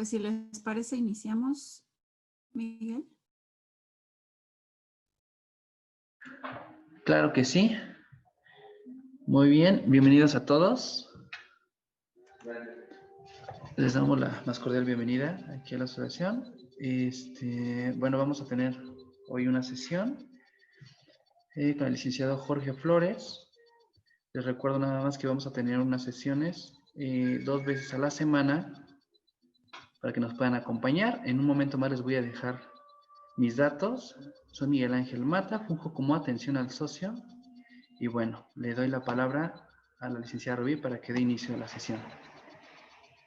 Pues si les parece, iniciamos, Miguel. Claro que sí. Muy bien, bienvenidos a todos. Les damos la más cordial bienvenida aquí a la asociación. Bueno, vamos a tener hoy una sesión con el licenciado Jorge Flores. Les recuerdo nada más que vamos a tener unas sesiones 2 veces a la semana para que nos puedan acompañar. En un momento más les voy a dejar mis datos. Soy Miguel Ángel Mata, funjo como atención al socio. Y bueno, le doy la palabra a la licenciada Rubí para que dé inicio a la sesión.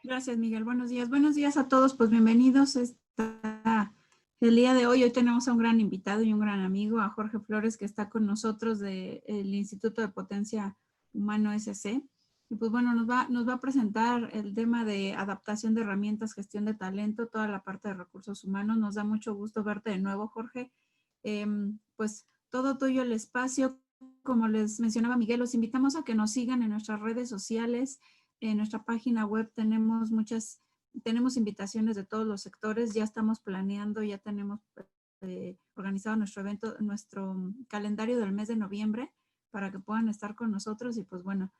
Gracias, Miguel. Buenos días. Buenos días a todos. Pues bienvenidos. El día de hoy tenemos a un gran invitado y un gran amigo, a Jorge Flores, que está con nosotros del Instituto de Potencia Humano SC. Y pues bueno, nos va a presentar el tema de adaptación de herramientas, gestión de talento, toda la parte de recursos humanos. Nos da mucho gusto verte de nuevo, Jorge. Pues todo tuyo el espacio. Como les mencionaba Miguel, los invitamos a que nos sigan en nuestras redes sociales. En nuestra página web tenemos invitaciones de todos los sectores. Ya estamos planeando, ya tenemos organizado nuestro evento, nuestro calendario del mes de noviembre para que puedan estar con nosotros y pues bueno,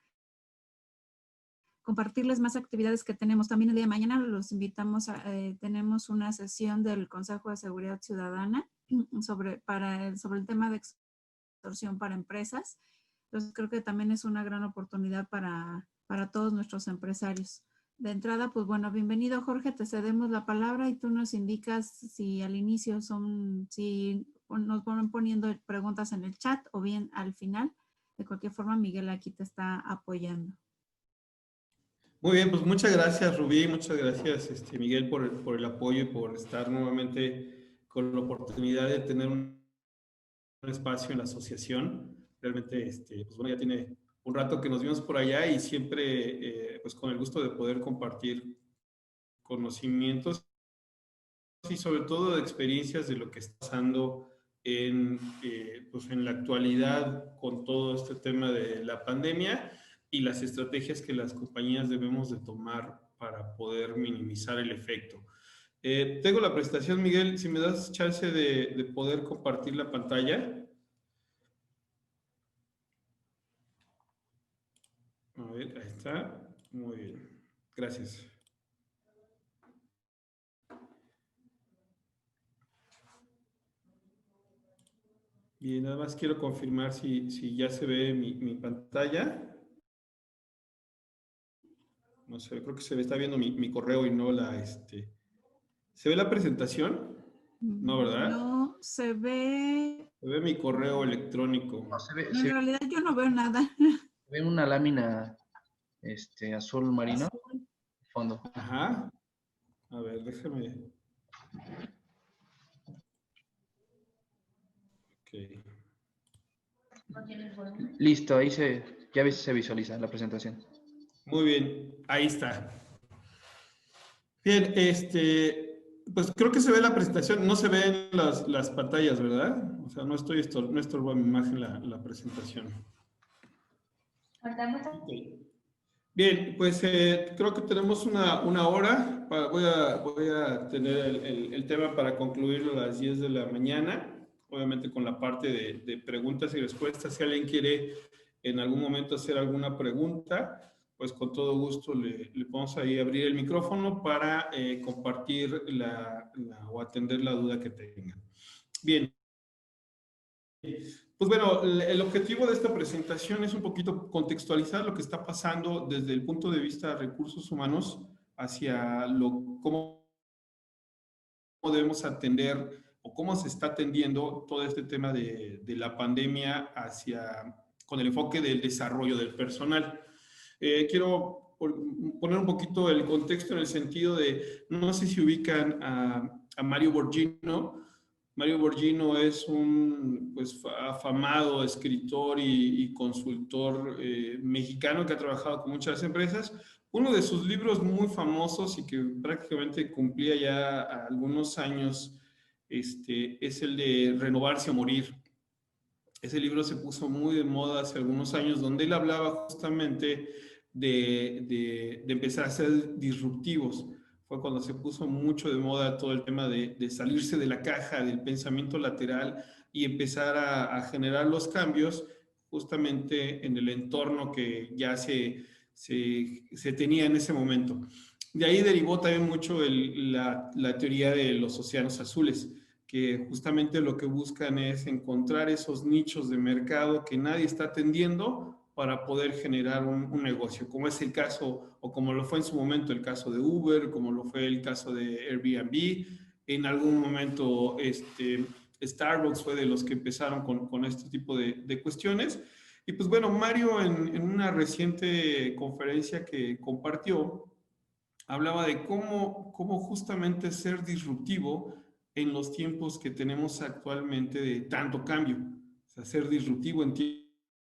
compartirles más actividades que tenemos. También el día de mañana los invitamos tenemos una sesión del Consejo de Seguridad Ciudadana sobre el tema de extorsión para empresas. Entonces creo que también es una gran oportunidad para todos nuestros empresarios. De entrada, pues bueno, bienvenido Jorge, te cedemos la palabra y tú nos indicas si al inicio si nos van poniendo preguntas en el chat o bien al final. De cualquier forma, Miguel aquí te está apoyando. Muy bien, pues muchas gracias Rubí, muchas gracias Miguel por el apoyo y por estar nuevamente con la oportunidad de tener un espacio en la asociación. Realmente, pues bueno, ya tiene un rato que nos vimos por allá y siempre pues con el gusto de poder compartir conocimientos y sobre todo de experiencias de lo que está pasando pues en la actualidad con todo este tema de la pandemia y las estrategias que las compañías debemos de tomar para poder minimizar el efecto. Tengo la presentación, Miguel, si me das chance de poder compartir la pantalla. A ver, ahí está. Muy bien. Gracias. Y nada más quiero confirmar si ya se ve mi pantalla. No sé, creo que se está viendo mi correo y no la... ¿Se ve la presentación? No, ¿verdad? No, se ve... Se ve mi correo electrónico. No, en realidad yo no veo nada. se ve una lámina azul marino Azul. fondo. Ajá. A ver, déjame. Ok. Listo, ahí ya ves, se visualiza la presentación. Muy bien, ahí está. Bien, pues creo que se ve la presentación, no se ven las pantallas, ¿verdad? O sea, no estorba mi imagen la presentación. Okay. Bien, pues creo que tenemos una hora. Voy a tener el tema para concluirlo a las 10 de la mañana, obviamente con la parte de preguntas y respuestas. Si alguien quiere en algún momento hacer alguna pregunta, pues con todo gusto le podemos ahí abrir el micrófono para compartir o atender la duda que tengan. Bien. Pues bueno, el objetivo de esta presentación es un poquito contextualizar lo que está pasando desde el punto de vista de recursos humanos hacia cómo debemos atender o cómo se está atendiendo todo este tema de la pandemia con el enfoque del desarrollo del personal. Quiero poner un poquito el contexto en el sentido de, no sé si ubican a Mario Borghino. Mario Borghino es un afamado escritor y consultor mexicano que ha trabajado con muchas empresas. Uno de sus libros muy famosos y que prácticamente cumplía ya algunos años es el de Renovarse o Morir. Ese libro se puso muy de moda hace algunos años, donde él hablaba justamente de empezar a ser disruptivos fue cuando se puso mucho de moda todo el tema de salirse de la caja, del pensamiento lateral y empezar a generar los cambios justamente en el entorno que ya se tenía en ese momento. De ahí derivó también mucho la teoría de los océanos azules, que justamente lo que buscan es encontrar esos nichos de mercado que nadie está atendiendo para poder generar un negocio, como es el caso, o como lo fue en su momento el caso de Uber, como lo fue el caso de Airbnb. En algún momento Starbucks fue de los que empezaron con este tipo de cuestiones. Y pues bueno, Mario en una reciente conferencia que compartió, hablaba de cómo justamente ser disruptivo en los tiempos que tenemos actualmente de tanto cambio. O sea, ser disruptivo en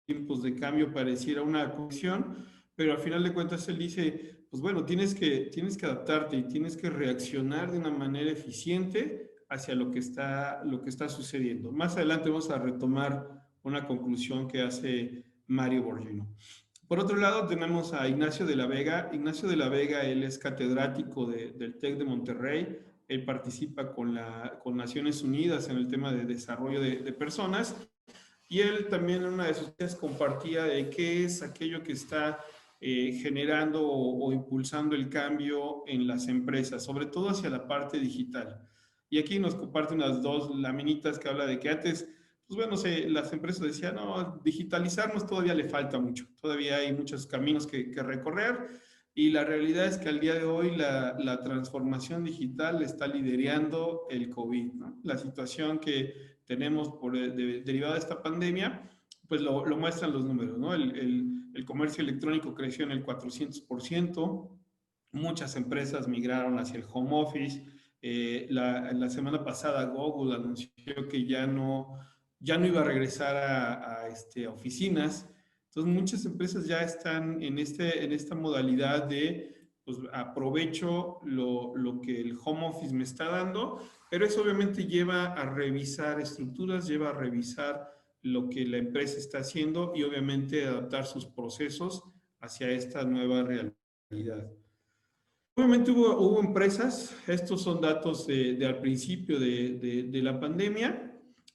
tiempos de cambio pareciera una cuestión, pero al final de cuentas él dice, pues bueno, tienes que adaptarte y tienes que reaccionar de una manera eficiente hacia lo que está sucediendo. Más adelante vamos a retomar una conclusión que hace Mario Borghino. Por otro lado, tenemos a Ignacio de la Vega. Ignacio de la Vega, él es catedrático del TEC de Monterrey. Él participa con Naciones Unidas en el tema de desarrollo de personas. Y él también en una de sus clases compartía de qué es aquello que está generando o impulsando el cambio en las empresas, sobre todo hacia la parte digital. Y aquí nos comparte unas dos laminitas que habla de que antes, pues bueno, las empresas decían, no, digitalizarnos todavía le falta mucho, todavía hay muchos caminos que recorrer. Y la realidad es que al día de hoy la transformación digital está liderando el COVID, ¿no? La situación que tenemos derivada de esta pandemia, pues lo muestran los números, ¿no? El comercio electrónico creció en el 400%, muchas empresas migraron hacia el home office. La semana pasada Google anunció que ya no iba a regresar a oficinas. Entonces muchas empresas ya están en esta modalidad de, pues aprovecho lo que el home office me está dando, pero eso obviamente lleva a revisar estructuras, lleva a revisar lo que la empresa está haciendo y obviamente adaptar sus procesos hacia esta nueva realidad. Obviamente hubo empresas, estos son datos al principio de la pandemia,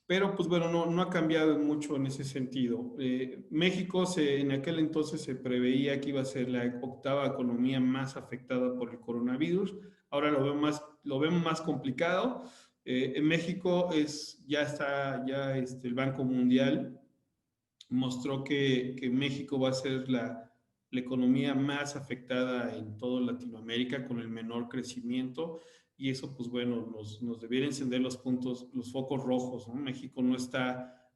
pero pues bueno, no ha cambiado mucho en ese sentido. México en aquel entonces se preveía que iba a ser la octava economía más afectada por el coronavirus. Ahora lo vemos más complicado. En México ya el Banco Mundial mostró que México va a ser la economía más afectada en toda Latinoamérica con el menor crecimiento, y eso pues bueno nos debiera encender los focos rojos, ¿no? México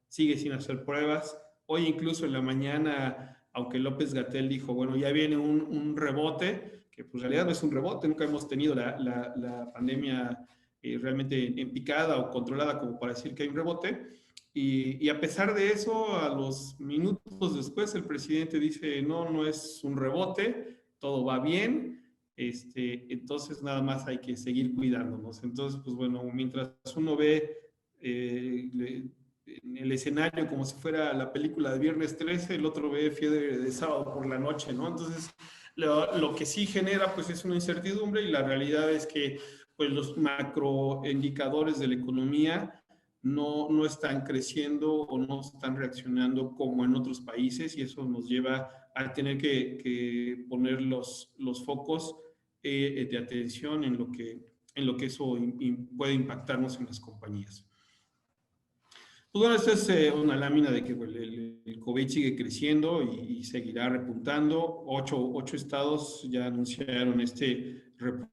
sigue sin hacer pruebas. Hoy incluso en la mañana, aunque López-Gatell dijo, bueno, ya viene un rebote, que pues en realidad no es un rebote, nunca hemos tenido la pandemia realmente en picada o controlada como para decir que hay un rebote. Y a pesar de eso, a los minutos después, el presidente dice, no es un rebote, todo va bien, entonces nada más hay que seguir cuidándonos. Entonces, pues bueno, mientras uno ve en el escenario como si fuera la película de Viernes 13, el otro ve Fiebre de Sábado por la noche, ¿no? Entonces, lo que sí genera, pues es una incertidumbre, y la realidad es que pues los macroindicadores de la economía no están creciendo o no están reaccionando como en otros países, y eso nos lleva a tener que poner los focos de atención en lo que eso puede impactarnos en las compañías. Pues bueno, esta es una lámina de que el COVID sigue creciendo y seguirá repuntando. 8 estados ya anunciaron repunte.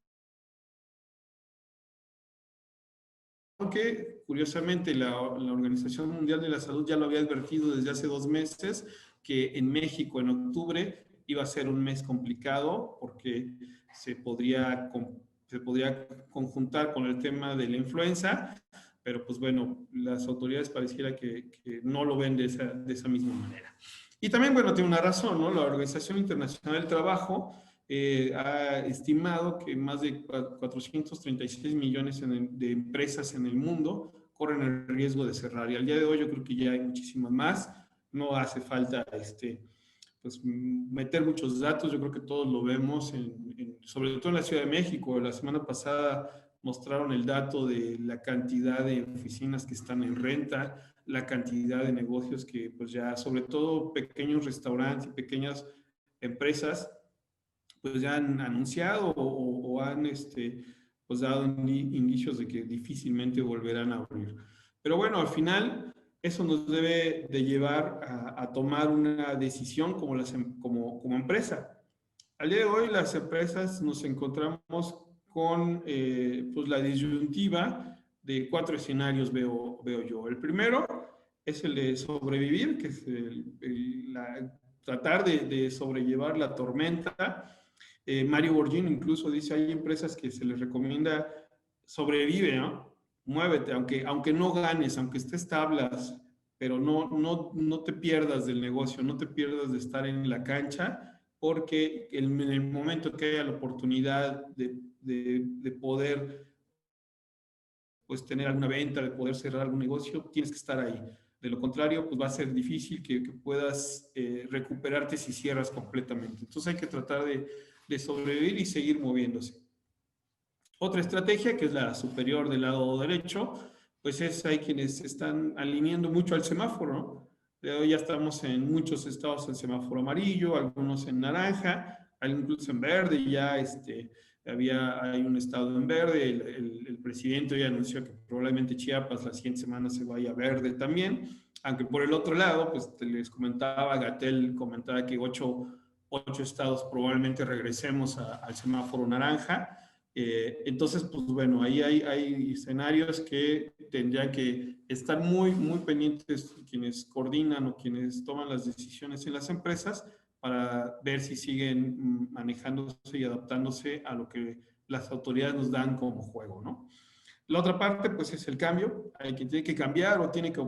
Aunque, curiosamente, la Organización Mundial de la Salud ya lo había advertido desde hace 2 meses, que en México, en octubre, iba a ser un mes complicado porque se podría conjuntar con el tema de la influenza, pero pues bueno, las autoridades pareciera que no lo ven de esa misma manera. Y también, bueno, tiene una razón, ¿no? La Organización Internacional del Trabajo ha estimado que más de 436 millones de empresas en el mundo corren el riesgo de cerrar. Y al día de hoy yo creo que ya hay muchísimas más. No hace falta pues, meter muchos datos. Yo creo que todos lo vemos, sobre todo en la Ciudad de México. La semana pasada mostraron el dato de la cantidad de oficinas que están en renta, la cantidad de negocios que pues ya, sobre todo pequeños restaurantes y pequeñas empresas, pues ya han anunciado o han pues dado indicios de que difícilmente volverán a abrir. Pero bueno, al final eso nos debe de llevar a tomar una decisión como empresa. Al día de hoy las empresas nos encontramos con pues la disyuntiva de 4 escenarios veo yo. El primero es el de sobrevivir, que es tratar de sobrellevar la tormenta. Mario Borgini incluso dice, hay empresas que se les recomienda sobrevive, ¿no? Muévete, aunque no ganes, aunque estés tablas, pero no te pierdas del negocio, no te pierdas de estar en la cancha, porque en el momento que haya la oportunidad de poder pues tener alguna venta, de poder cerrar algún negocio, tienes que estar ahí. De lo contrario, pues va a ser difícil que puedas recuperarte si cierras completamente. Entonces hay que tratar de sobrevivir y seguir moviéndose. Otra estrategia, que es la superior del lado derecho, pues hay quienes están alineando mucho al semáforo, ¿no? Hoy ya estamos en muchos estados en semáforo amarillo, algunos en naranja, incluso en verde, ya hay un estado en verde, el presidente ya anunció que probablemente Chiapas la siguiente semana se vaya a verde también, aunque por el otro lado, pues les comentaba, Gatell comentaba que 8 estados probablemente regresemos al semáforo naranja. Entonces, pues bueno, ahí hay escenarios que tendrían que estar muy, muy pendientes quienes coordinan o quienes toman las decisiones en las empresas para ver si siguen manejándose y adaptándose a lo que las autoridades nos dan como juego, ¿no? La otra parte, pues, es el cambio. Hay quien tiene que cambiar o tiene que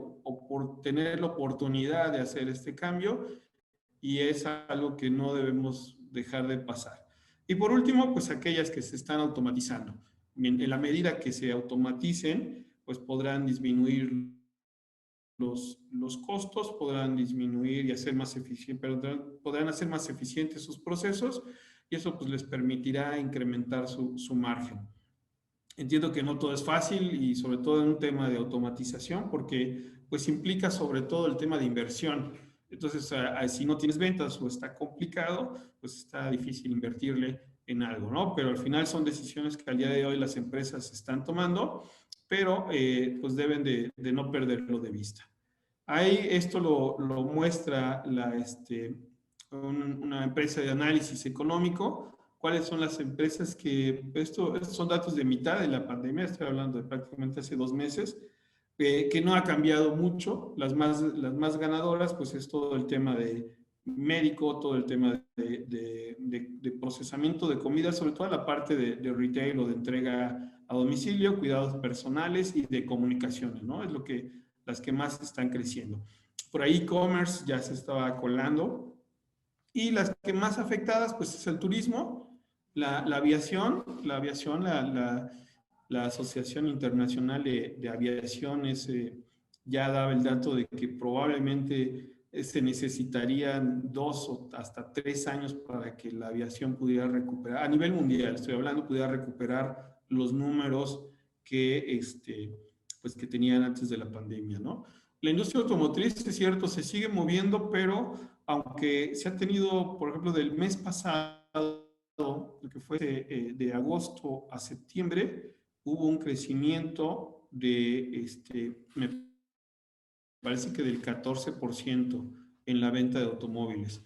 tener la oportunidad de hacer este cambio, y es algo que no debemos dejar de pasar. Y por último, pues aquellas que se están automatizando. En la medida que se automaticen, pues podrán disminuir los costos, podrán disminuir y hacer más eficiente, podrán hacer más eficientes sus procesos, y eso pues les permitirá incrementar su margen. Entiendo que no todo es fácil, y sobre todo en un tema de automatización, porque pues implica sobre todo el tema de inversión. Entonces, si no tienes ventas o está complicado, pues está difícil invertirle en algo, ¿no? Pero al final son decisiones que al día de hoy las empresas están tomando, pero pues deben de no perderlo de vista. Ahí esto lo muestra una empresa de análisis económico. ¿Cuáles son las empresas que, estos son datos de mitad de la pandemia, estoy hablando de prácticamente hace 2 meses, que no ha cambiado mucho? Las más ganadoras, pues es todo el tema de médico, todo el tema de procesamiento de comida, sobre todo la parte de retail o de entrega a domicilio, cuidados personales y de comunicaciones, ¿no? Es las que más están creciendo. Por ahí e-commerce ya se estaba colando, y las que más afectadas, pues es el turismo, la aviación, la Asociación Internacional de Aviación ya daba el dato de que probablemente se necesitarían 2 o hasta 3 años para que la aviación pudiera recuperar, a nivel mundial estoy hablando, pudiera recuperar los números que tenían antes de la pandemia, ¿no? La industria automotriz, es cierto, se sigue moviendo, pero aunque se ha tenido, por ejemplo, del mes pasado, lo que fue de agosto a septiembre, hubo un crecimiento me parece que del 14% en la venta de automóviles.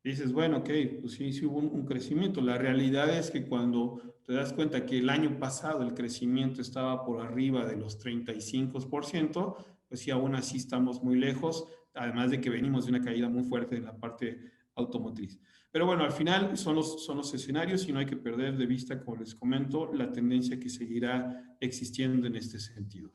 Dices, bueno, ok, pues sí hubo un crecimiento. La realidad es que cuando te das cuenta que el año pasado el crecimiento estaba por arriba de los 35%, pues sí, aún así estamos muy lejos, además de que venimos de una caída muy fuerte en la parte automotriz. Pero bueno, al final son los escenarios, y no hay que perder de vista, como les comento, la tendencia que seguirá existiendo en este sentido.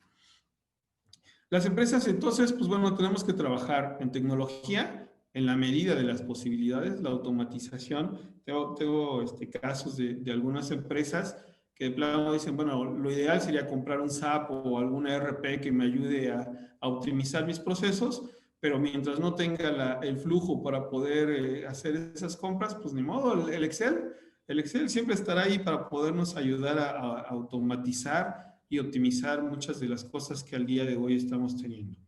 Las empresas, entonces, pues bueno, tenemos que trabajar en tecnología en la medida de las posibilidades, la automatización. Tengo casos de algunas empresas que de plano dicen, bueno, lo ideal sería comprar un SAP o alguna ERP que me ayude a optimizar mis procesos, pero mientras no tenga el flujo para poder hacer esas compras, pues ni modo, el Excel siempre estará ahí para podernos ayudar a automatizar y optimizar muchas de las cosas que al día de hoy estamos teniendo.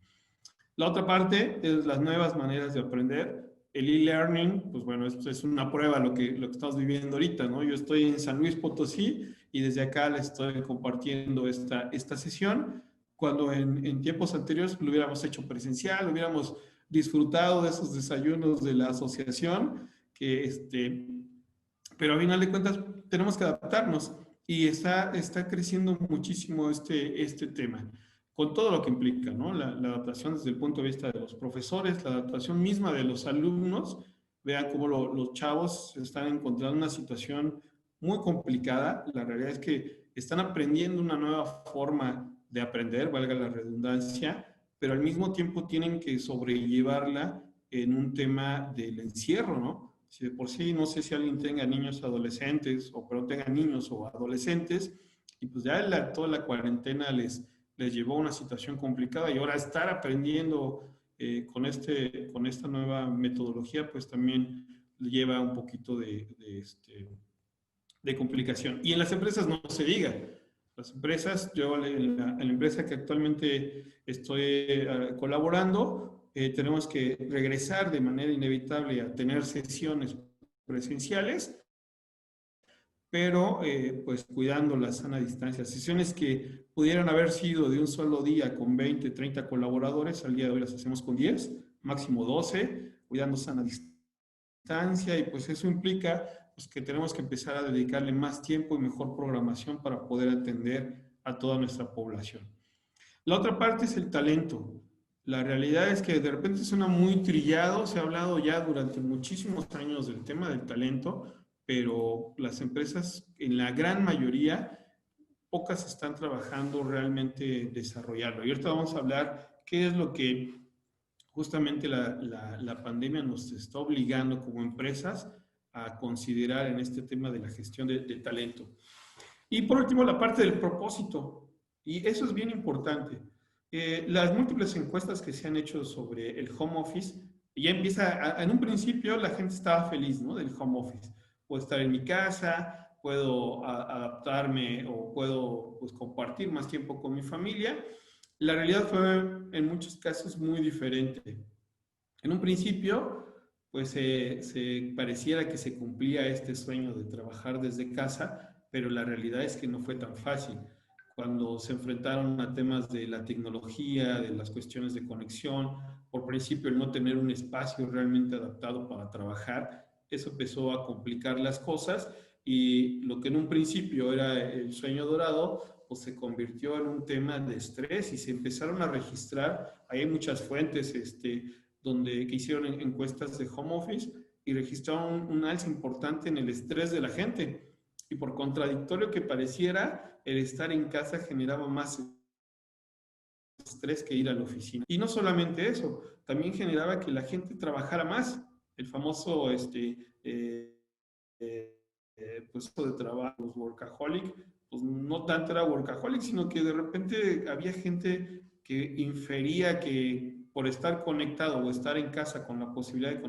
La otra parte es las nuevas maneras de aprender. El e-learning, pues bueno, esto es una prueba lo que estamos viviendo ahorita, ¿no? Yo estoy en San Luis Potosí y desde acá les estoy compartiendo esta sesión, cuando en tiempos anteriores lo hubiéramos hecho presencial, hubiéramos disfrutado de esos desayunos de la asociación, pero a final de cuentas tenemos que adaptarnos y está creciendo muchísimo este tema, con todo lo que implica, ¿no? La adaptación desde el punto de vista de los profesores, la adaptación misma de los alumnos. Vean cómo los chavos están encontrando una situación muy complicada. La realidad es que están aprendiendo una nueva forma de aprender, valga la redundancia, pero al mismo tiempo tienen que sobrellevarla en un tema del encierro, ¿no? Si de por sí, no sé si alguien tenga niños adolescentes, pero tenga niños o adolescentes, y pues ya toda la cuarentena les llevó a una situación complicada, y ahora estar aprendiendo con esta nueva metodología, pues también lleva un poquito de complicación. Y en las empresas no se diga. Las empresas, yo en la empresa que actualmente estoy colaborando, tenemos que regresar de manera inevitable a tener sesiones presenciales, pero pues cuidando la sana distancia. Sesiones que pudieran haber sido de un solo día con 20, 30 colaboradores, al día de hoy las hacemos con 10, máximo 12, cuidando sana distancia, y pues eso implica pues, que tenemos que empezar a dedicarle más tiempo y mejor programación para poder atender a toda nuestra población. La otra parte es el talento. La realidad es que de repente suena muy trillado, se ha hablado ya durante muchísimos años del tema del talento, pero las empresas, en la gran mayoría, pocas están trabajando realmente desarrollarlo. Y ahorita vamos a hablar qué es lo que justamente la pandemia nos está obligando como empresas a considerar en este tema de la gestión de talento. Y por último, la parte del propósito. Y eso es bien importante. Las múltiples encuestas que se han hecho sobre el home office, ya empieza, en un principio la gente estaba feliz, ¿no? Del home office. Puedo estar en mi casa, puedo adaptarme o puedo pues, compartir más tiempo con mi familia. La realidad fue en muchos casos muy diferente. En un principio, pues se pareciera que se cumplía este sueño de trabajar desde casa, pero la realidad es que no fue tan fácil. Cuando se enfrentaron a temas de la tecnología, de las cuestiones de conexión, por principio el no tener un espacio realmente adaptado para trabajar, eso empezó a complicar las cosas, y lo que en un principio era el sueño dorado, pues se convirtió en un tema de estrés y se empezaron a registrar, hay muchas fuentes que hicieron encuestas de home office y registraron un alza importante en el estrés de la gente. Y por contradictorio que pareciera, el estar en casa generaba más estrés que ir a la oficina. Y no solamente eso, también generaba que la gente trabajara más. El famoso pues de trabajo, los workaholic, pues no tanto era workaholic, sino que de repente había gente que infería que por estar conectado o estar en casa con la posibilidad de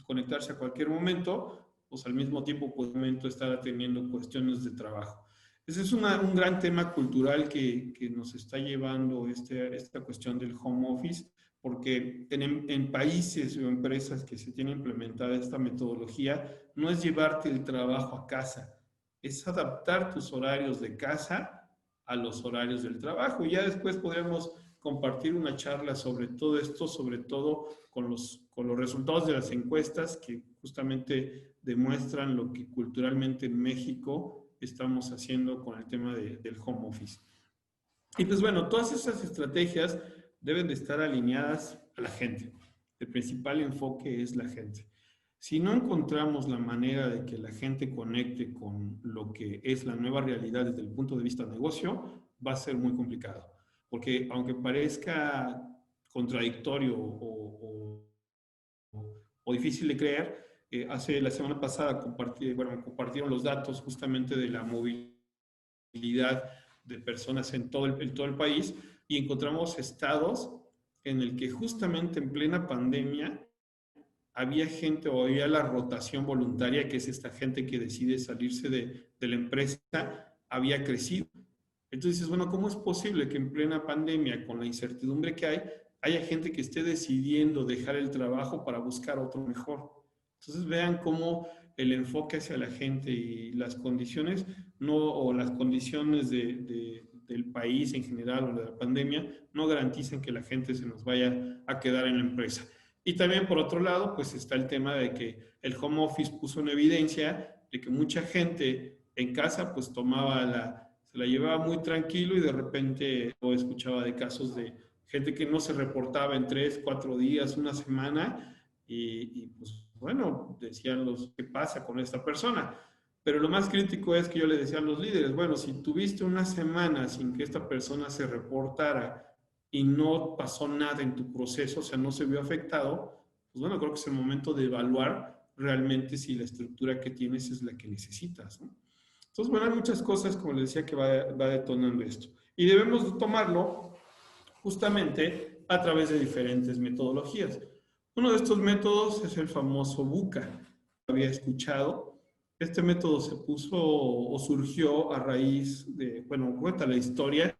conectarse a cualquier momento, pues al mismo tiempo pues estar atendiendo cuestiones de trabajo. Ese es un gran tema cultural que nos está llevando esta cuestión del home office, porque en países o empresas que se tiene implementada esta metodología, no es llevarte el trabajo a casa, es adaptar tus horarios de casa a los horarios del trabajo. Y ya después podremos compartir una charla sobre todo esto, sobre todo con los resultados de las encuestas que justamente demuestran lo que culturalmente en México estamos haciendo con el tema del home office. Y pues bueno, todas esas estrategias deben de estar alineadas a la gente. El principal enfoque es la gente. Si no encontramos la manera de que la gente conecte con lo que es la nueva realidad desde el punto de vista de negocio, va a ser muy complicado. Porque aunque parezca contradictorio o difícil de creer, la semana pasada compartieron los datos justamente de la movilidad de personas en todo el país, y encontramos estados en el que justamente en plena pandemia había gente o había la rotación voluntaria, que es esta gente que decide salirse de la empresa, había crecido. Entonces, bueno, ¿cómo es posible que en plena pandemia, con la incertidumbre que hay, haya gente que esté decidiendo dejar el trabajo para buscar otro mejor? Entonces, vean cómo el enfoque hacia la gente y las condiciones, no, o las condiciones del país en general o de la pandemia, no garantizan que la gente se nos vaya a quedar en la empresa. Y también, por otro lado, pues está el tema de que el home office puso en evidencia de que mucha gente en casa pues se la llevaba muy tranquilo y de repente escuchaba de casos de gente que no se reportaba en 3, 4 días, una semana, y pues bueno, decían ¿qué pasa con esta persona? Pero lo más crítico es que yo le decía a los líderes, bueno, si tuviste una semana sin que esta persona se reportara y no pasó nada en tu proceso, o sea, no se vio afectado, pues bueno, creo que es el momento de evaluar realmente si la estructura que tienes es la que necesitas, ¿no? Entonces, bueno, hay muchas cosas, como les decía, que va detonando esto. Y debemos tomarlo justamente a través de diferentes metodologías. Uno de estos métodos es el famoso VUCA. Había escuchado. Este método se puso o surgió a raíz de, bueno, cuenta la historia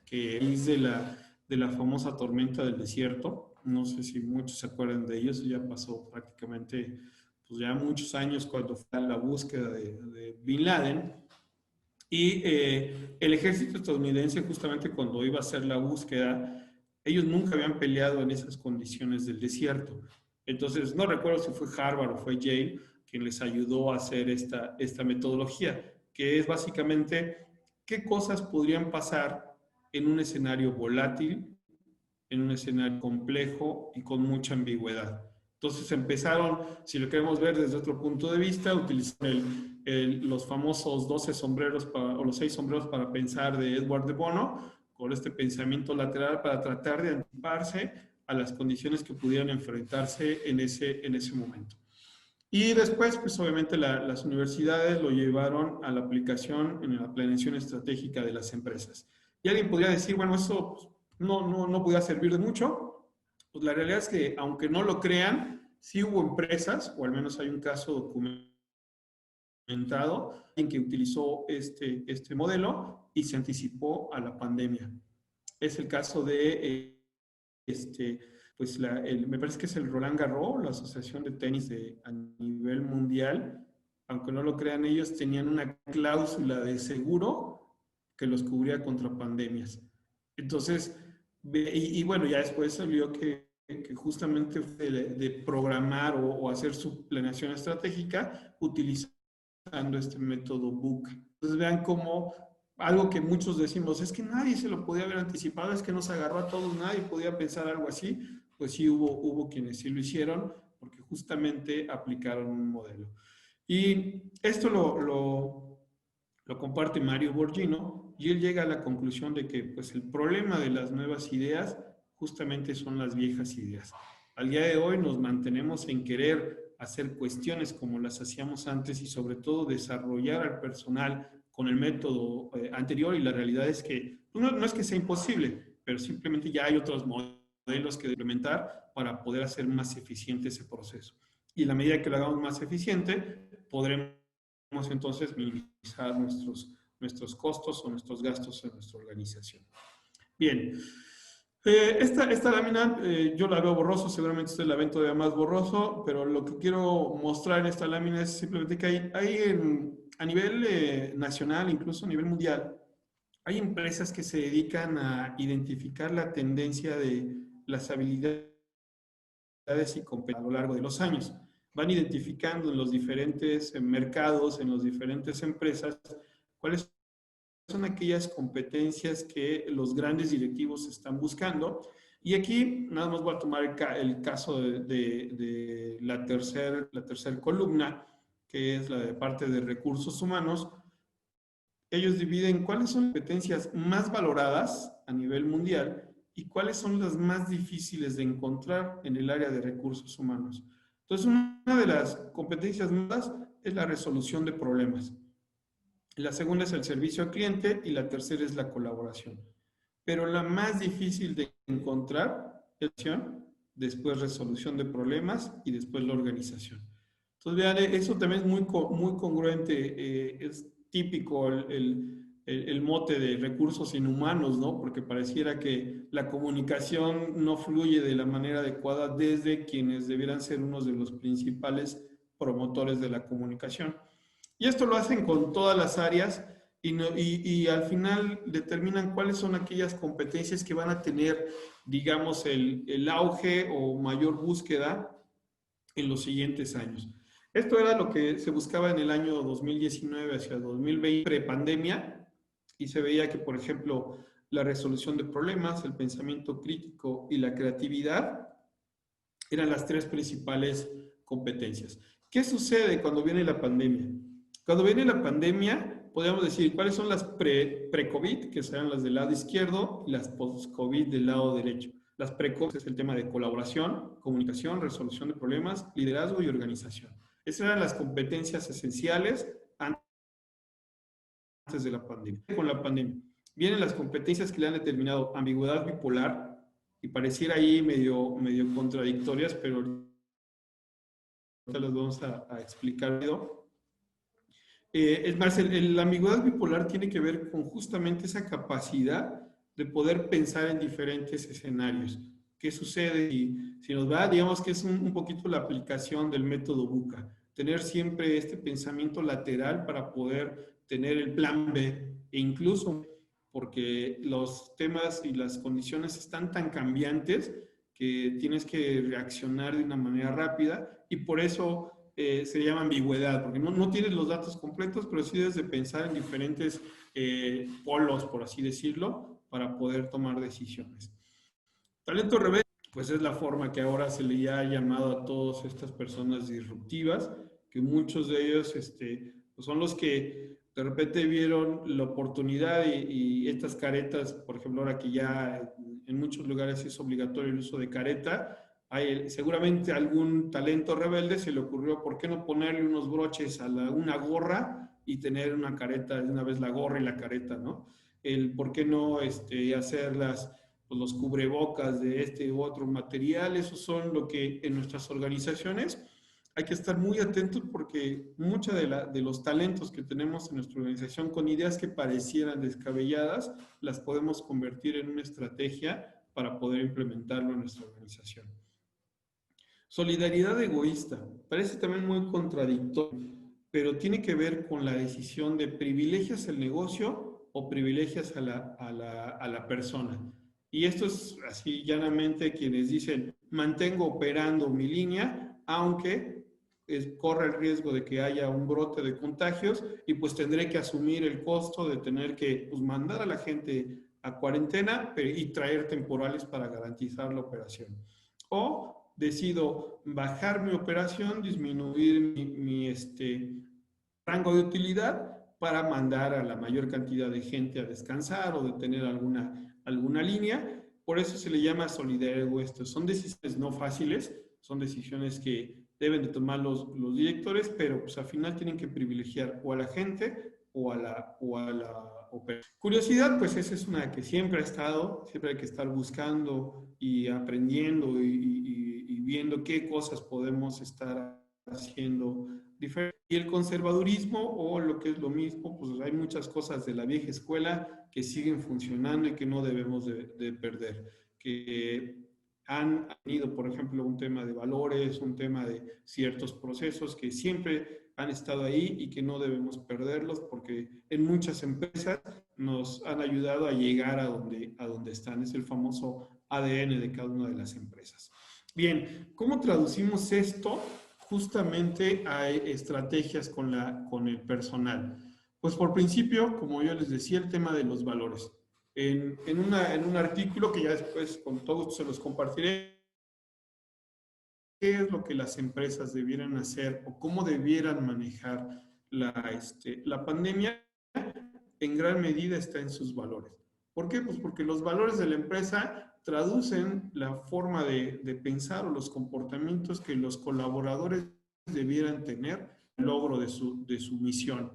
que es de la famosa tormenta del desierto. No sé si muchos se acuerdan de ello, eso ya pasó prácticamente pues ya muchos años cuando fue la búsqueda de Bin Laden. Y el ejército estadounidense, justamente cuando iba a hacer la búsqueda, ellos nunca habían peleado en esas condiciones del desierto. Entonces, no recuerdo si fue Harvard o fue Yale quien les ayudó a hacer esta metodología, que es básicamente qué cosas podrían pasar en un escenario volátil, en un escenario complejo y con mucha ambigüedad. Entonces empezaron, si lo queremos ver desde otro punto de vista, utilizan los famosos 12 sombreros o los 6 sombreros para pensar de Edward de Bono, con este pensamiento lateral para tratar de anticiparse a las condiciones que pudieran enfrentarse en ese momento. Y después, pues obviamente las universidades lo llevaron a la aplicación en la planeación estratégica de las empresas. Y alguien podría decir, bueno, eso pues, no podía servir de mucho. Pues la realidad es que, aunque no lo crean, sí hubo empresas, o al menos hay un caso documentado, en que utilizó este modelo y se anticipó a la pandemia. Es el caso de pues me parece que es el Roland Garros, la asociación de tenis a nivel mundial. Aunque no lo crean, ellos tenían una cláusula de seguro que los cubría contra pandemias. Entonces, y bueno, ya después salió que justamente de programar o hacer su planeación estratégica utilizando este método BUC. Entonces vean cómo algo que muchos decimos, es que nadie se lo podía haber anticipado, es que nos agarró a todos, nadie podía pensar algo así. Pues sí hubo quienes sí lo hicieron, porque justamente aplicaron un modelo. Y esto lo comparte Mario Borghino, y él llega a la conclusión de que pues, el problema de las nuevas ideas justamente son las viejas ideas. Al día de hoy nos mantenemos en querer hacer cuestiones como las hacíamos antes y sobre todo desarrollar al personal con el método anterior, y la realidad es que no es que sea imposible, pero simplemente ya hay otros modelos que implementar para poder hacer más eficiente ese proceso. Y en la medida que lo hagamos más eficiente, podremos entonces minimizar nuestros costos o nuestros gastos en nuestra organización. Bien, esta lámina yo la veo borroso, seguramente usted la ven todavía más borroso, pero lo que quiero mostrar en esta lámina es simplemente que a nivel nacional, incluso a nivel mundial, hay empresas que se dedican a identificar la tendencia de las habilidades y competencias a lo largo de los años. Van identificando en los diferentes mercados, en las diferentes empresas, cuáles son aquellas competencias que los grandes directivos están buscando. Y aquí nada más voy a tomar el caso de la tercer columna, que es la de parte de recursos humanos. Ellos dividen cuáles son las competencias más valoradas a nivel mundial y cuáles son las más difíciles de encontrar en el área de recursos humanos. Entonces, una de las competencias más es la resolución de problemas. La segunda es el servicio al cliente y la tercera es la colaboración. Pero la más difícil de encontrar después resolución de problemas y después la organización. Entonces, vean, eso también es muy congruente, es típico el mote de recursos inhumanos, ¿no? Porque pareciera que la comunicación no fluye de la manera adecuada desde quienes debieran ser unos de los principales promotores de la comunicación. Y esto lo hacen con todas las áreas y al final determinan cuáles son aquellas competencias que van a tener, digamos, el auge o mayor búsqueda en los siguientes años. Esto era lo que se buscaba en el año 2019 hacia 2020, prepandemia, y se veía que, por ejemplo, la resolución de problemas, el pensamiento crítico y la creatividad eran las tres principales competencias. ¿Qué sucede cuando viene la pandemia? Cuando viene la pandemia, podríamos decir cuáles son las pre-COVID, que serán las del lado izquierdo, y las post-COVID del lado derecho. Las pre-COVID es el tema de colaboración, comunicación, resolución de problemas, liderazgo y organización. Esas eran las competencias esenciales antes de la pandemia. Con la pandemia vienen las competencias que le han determinado ambigüedad bipolar, y pareciera ahí medio contradictorias, pero ahorita las vamos a explicar. Es más, la ambigüedad bipolar tiene que ver con justamente esa capacidad de poder pensar en diferentes escenarios. ¿Qué sucede? Si nos va, digamos que es un poquito la aplicación del método BUCA. Tener siempre este pensamiento lateral para poder tener el plan B, e incluso porque los temas y las condiciones están tan cambiantes que tienes que reaccionar de una manera rápida, y por eso se llama ambigüedad, porque no tienes los datos completos, pero sí debes de pensar en diferentes polos, por así decirlo, para poder tomar decisiones. Talento rebelde, pues es la forma que ahora se le ha llamado a todas estas personas disruptivas, que muchos de ellos pues son los que de repente vieron la oportunidad y estas caretas, por ejemplo, ahora que ya en muchos lugares es obligatorio el uso de careta, seguramente algún talento rebelde se le ocurrió, ¿por qué no ponerle unos broches a una gorra y tener una careta, de una vez la gorra y la careta, ¿no? ¿Por qué no hacer los cubrebocas de este u otro material? Esos son lo que en nuestras organizaciones hay que estar muy atentos, porque muchos de los talentos que tenemos en nuestra organización con ideas que parecieran descabelladas, las podemos convertir en una estrategia para poder implementarlo en nuestra organización. Solidaridad egoísta. Parece también muy contradictorio, pero tiene que ver con la decisión de privilegias el negocio o privilegias a la persona. Y esto es así llanamente quienes dicen, mantengo operando mi línea, aunque corre el riesgo de que haya un brote de contagios, y pues tendré que asumir el costo de tener que mandar a la gente a cuarentena y traer temporales para garantizar la operación. O decido bajar mi operación, disminuir mi rango de utilidad para mandar a la mayor cantidad de gente a descansar o de tener alguna línea. Por eso se le llama solidaridad egoísta. Son decisiones no fáciles, son decisiones que deben de tomar los directores, pero pues al final tienen que privilegiar o a la gente o a la operación. Curiosidad, pues esa es una que siempre ha estado, siempre hay que estar buscando y aprendiendo y viendo qué cosas podemos estar haciendo diferente. Y el conservadurismo, o lo que es lo mismo, pues hay muchas cosas de la vieja escuela que siguen funcionando y que no debemos de perder. Que han tenido, por ejemplo, un tema de valores, un tema de ciertos procesos que siempre han estado ahí y que no debemos perderlos, porque en muchas empresas nos han ayudado a llegar a donde están. Es el famoso ADN de cada una de las empresas. Bien, ¿cómo traducimos esto justamente a estrategias con el personal? Pues por principio, como yo les decía, el tema de los valores. En un artículo que ya después con todos se los compartiré, qué es lo que las empresas debieran hacer o cómo debieran manejar la pandemia, en gran medida está en sus valores. ¿Por qué? Pues porque los valores de la empresa traducen la forma de pensar o los comportamientos que los colaboradores debieran tener el logro de su misión.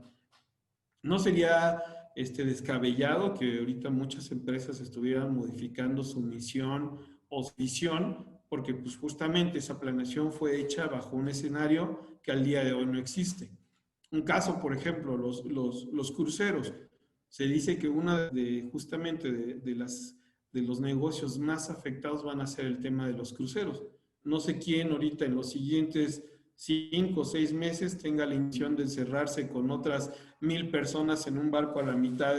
No sería descabellado que ahorita muchas empresas estuvieran modificando su misión o su visión, porque pues justamente esa planeación fue hecha bajo un escenario que al día de hoy no existe. Un caso, por ejemplo, los cruceros. Se dice que una justamente de los negocios más afectados van a ser el tema de los cruceros. No sé quién ahorita en los siguientes 5 o 6 meses tenga la intención de encerrarse con otras 1000 personas en un barco a la mitad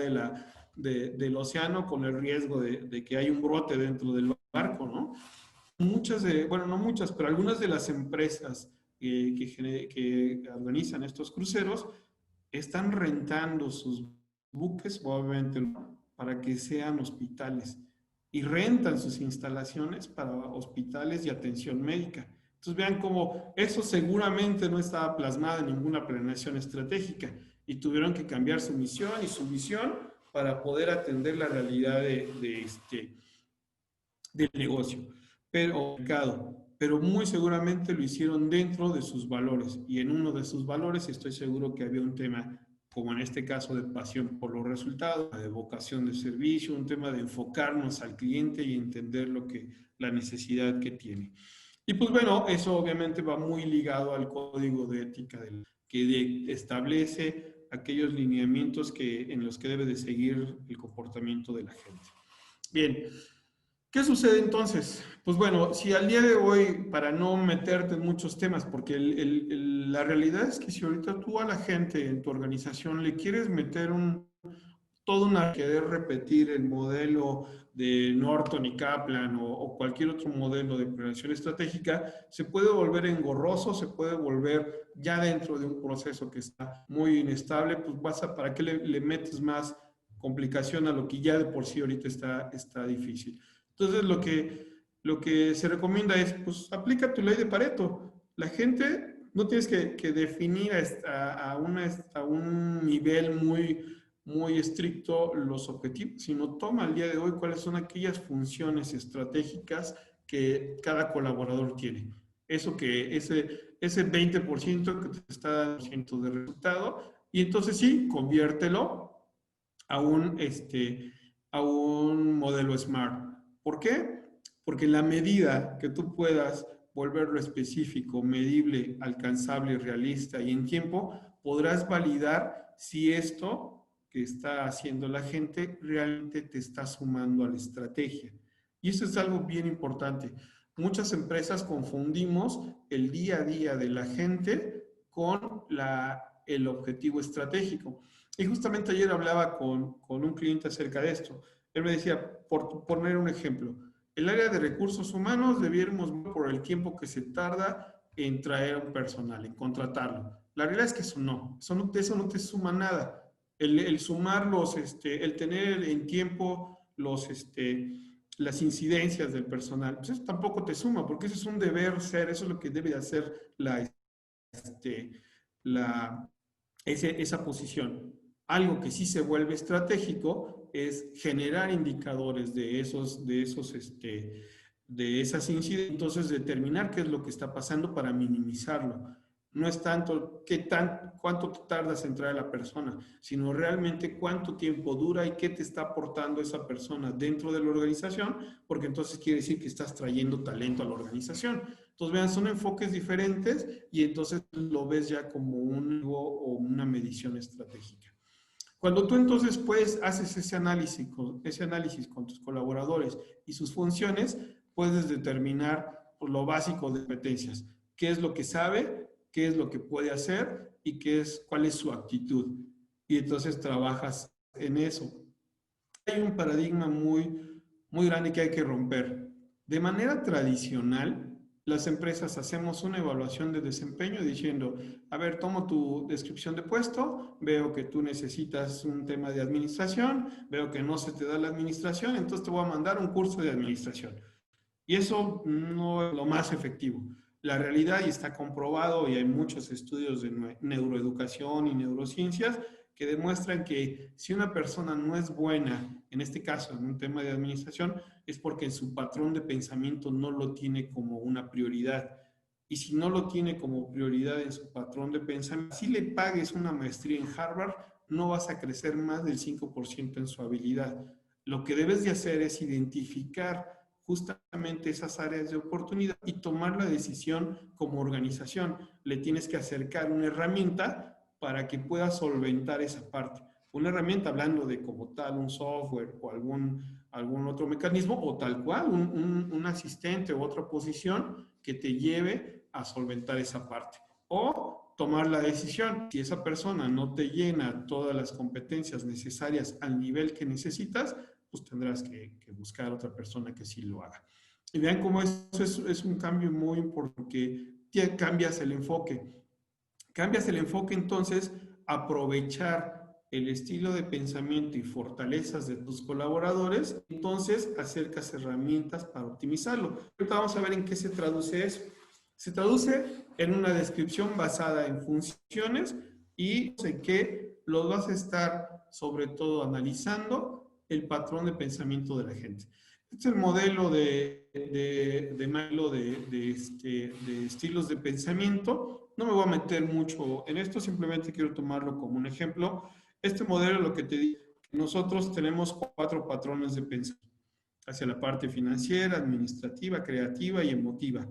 del océano con el riesgo de que hay un brote dentro del barco, ¿no? Bueno, no muchas, pero algunas de las empresas que organizan estos cruceros están rentando sus buques, obviamente, para que sean hospitales y rentan sus instalaciones para hospitales y atención médica. Entonces vean cómo eso seguramente no estaba plasmado en ninguna planeación estratégica y tuvieron que cambiar su misión y su visión para poder atender la realidad del negocio, pero muy seguramente lo hicieron dentro de sus valores, y en uno de sus valores estoy seguro que había un tema, como en este caso, de pasión por los resultados, de vocación de servicio, un tema de enfocarnos al cliente y entender la necesidad que tiene. Y pues bueno, eso obviamente va muy ligado al código de ética que establece aquellos lineamientos en los que debe de seguir el comportamiento de la gente. Bien, ¿qué sucede entonces? Pues bueno, si al día de hoy, para no meterte en muchos temas, porque la realidad es que si ahorita tú a la gente en tu organización le quieres meter querer repetir el modelo de Norton y Kaplan o cualquier otro modelo de planeación estratégica, se puede volver engorroso, se puede volver ya dentro de un proceso que está muy inestable, pues ¿para qué le metes más complicación a lo que ya de por sí ahorita está difícil? Entonces, lo que se recomienda es, pues, aplica tu ley de Pareto. La gente no tienes que definir a un nivel muy estricto los objetivos, sino toma al día de hoy cuáles son aquellas funciones estratégicas que cada colaborador tiene. Ese 20% que te está dando de resultado, y entonces sí, conviértelo a un modelo SMART. ¿Por qué? Porque en la medida que tú puedas volverlo específico, medible, alcanzable, realista y en tiempo, podrás validar si esto que está haciendo la gente realmente te está sumando a la estrategia. Y eso es algo bien importante. Muchas empresas confundimos el día a día de la gente con el objetivo estratégico. Y justamente ayer hablaba con un cliente acerca de esto. Él me decía, por poner un ejemplo, el área de recursos humanos debiéramos ver por el tiempo que se tarda en traer a un personal, en contratarlo. La realidad es que eso no te suma nada. El sumar el tener en tiempo las incidencias del personal, pues eso tampoco te suma, porque eso es un deber ser, eso es lo que debe de hacer esa posición. Algo que sí se vuelve estratégico es generar indicadores de esas incidencias, entonces determinar qué es lo que está pasando para minimizarlo. No es tanto cuánto te tardas en traer a la persona, sino realmente cuánto tiempo dura y qué te está aportando esa persona dentro de la organización, porque entonces quiere decir que estás trayendo talento a la organización. Entonces, vean, son enfoques diferentes y entonces lo ves ya como una medición estratégica. Cuando tú entonces haces ese análisis con tus colaboradores y sus funciones, puedes determinar lo básico de competencias. ¿Qué es lo que sabe? ¿Qué es lo que puede hacer? ¿Y cuál es su actitud? Y entonces trabajas en eso. Hay un paradigma muy, muy grande que hay que romper. De manera tradicional, las empresas hacemos una evaluación de desempeño diciendo, a ver, tomo tu descripción de puesto, veo que tú necesitas un tema de administración, veo que no se te da la administración, entonces te voy a mandar un curso de administración. Y eso no es lo más efectivo. La realidad, y está comprobado, y hay muchos estudios de neuroeducación y neurociencias que demuestran que si una persona no es buena, en este caso en un tema de administración, es porque en su patrón de pensamiento no lo tiene como una prioridad. Y si no lo tiene como prioridad en su patrón de pensamiento, si le pagues una maestría en Harvard, no vas a crecer más del 5% en su habilidad. Lo que debes de hacer es identificar justamente esas áreas de oportunidad y tomar la decisión como organización. Le tienes que acercar una herramienta para que pueda solventar esa parte. Una herramienta hablando de como tal un software o algún otro mecanismo o tal cual un asistente u otra posición que te lleve a solventar esa parte. O tomar la decisión. Si esa persona no te llena todas las competencias necesarias al nivel que necesitas, pues tendrás que buscar a otra persona que sí lo haga. Y vean cómo eso es un cambio muy importante, porque cambias el enfoque. Cambias el enfoque, entonces, aprovechar el estilo de pensamiento y fortalezas de tus colaboradores, entonces acercas herramientas para optimizarlo. Ahorita vamos a ver en qué se traduce eso. Se traduce en una descripción basada en funciones y sé que los vas a estar sobre todo analizando el patrón de pensamiento de la gente. Este es el modelo de estilos de pensamiento. No me voy a meter mucho en esto, simplemente quiero tomarlo como un ejemplo. Este modelo lo que te dice, nosotros tenemos 4 patrones de pensamiento, hacia la parte financiera, administrativa, creativa y emotiva.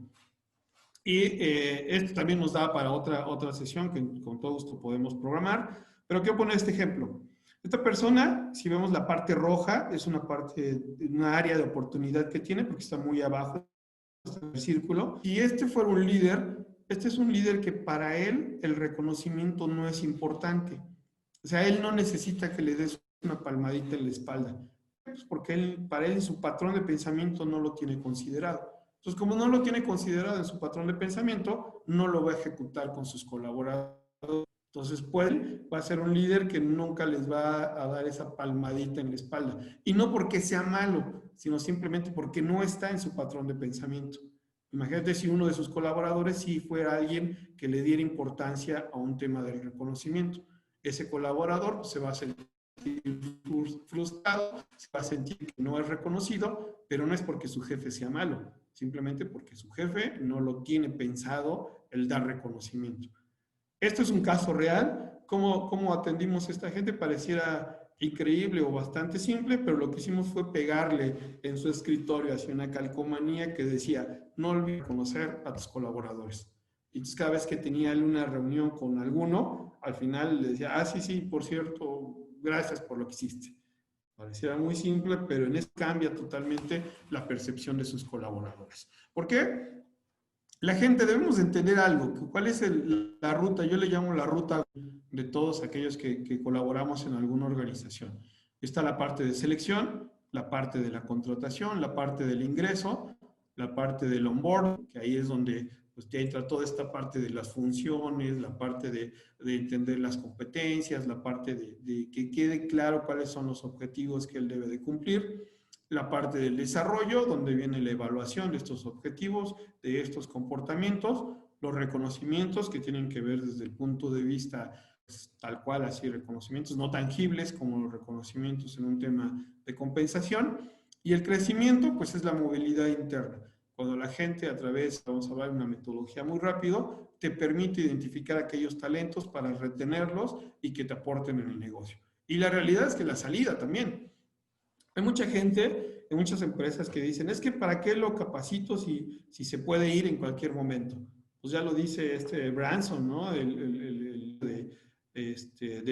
Y esto también nos da para otra sesión que con todo gusto podemos programar, pero quiero poner este ejemplo. Esta persona, si vemos la parte roja, es una área de oportunidad que tiene porque está muy abajo del círculo. Si este fuera un líder, este es un líder que para él el reconocimiento no es importante. O sea, él no necesita que le des una palmadita en la espalda, pues porque para él su patrón de pensamiento no lo tiene considerado. Entonces, como no lo tiene considerado en su patrón de pensamiento, no lo va a ejecutar con sus colaboradores. Entonces, va a ser un líder que nunca les va a dar esa palmadita en la espalda. Y no porque sea malo, sino simplemente porque no está en su patrón de pensamiento. Imagínate si uno de sus colaboradores sí fuera alguien que le diera importancia a un tema del reconocimiento. Ese colaborador se va a sentir frustrado, se va a sentir que no es reconocido, pero no es porque su jefe sea malo, simplemente porque su jefe no lo tiene pensado el dar reconocimiento. Esto es un caso real. ¿Cómo atendimos a esta gente? Pareciera increíble o bastante simple, pero lo que hicimos fue pegarle en su escritorio hacia una calcomanía que decía, no olvides conocer a tus colaboradores. Y entonces cada vez que tenía él una reunión con alguno, al final le decía, sí, por cierto, gracias por lo que hiciste. Pareciera muy simple, pero en eso cambia totalmente la percepción de sus colaboradores. ¿Por qué? La gente debemos entender algo. ¿Cuál es la ruta? Yo le llamo la ruta de todos aquellos que colaboramos en alguna organización. Está la parte de selección, la parte de la contratación, la parte del ingreso, la parte del onboarding, que ahí es donde pues, te entra toda esta parte de las funciones, la parte de entender las competencias, la parte de que quede claro cuáles son los objetivos que él debe de cumplir. La parte del desarrollo, donde viene la evaluación de estos objetivos, de estos comportamientos, los reconocimientos que tienen que ver desde el punto de vista pues, tal cual, así reconocimientos no tangibles como los reconocimientos en un tema de compensación, y el crecimiento pues es la movilidad interna. Cuando la gente a través, vamos a hablar de una metodología muy rápido, te permite identificar aquellos talentos para retenerlos y que te aporten en el negocio. Y la realidad es que la salida también. Hay mucha gente, en muchas empresas que dicen, es que ¿para qué lo capacito si se puede ir en cualquier momento? Pues ya lo dice Branson, ¿no? De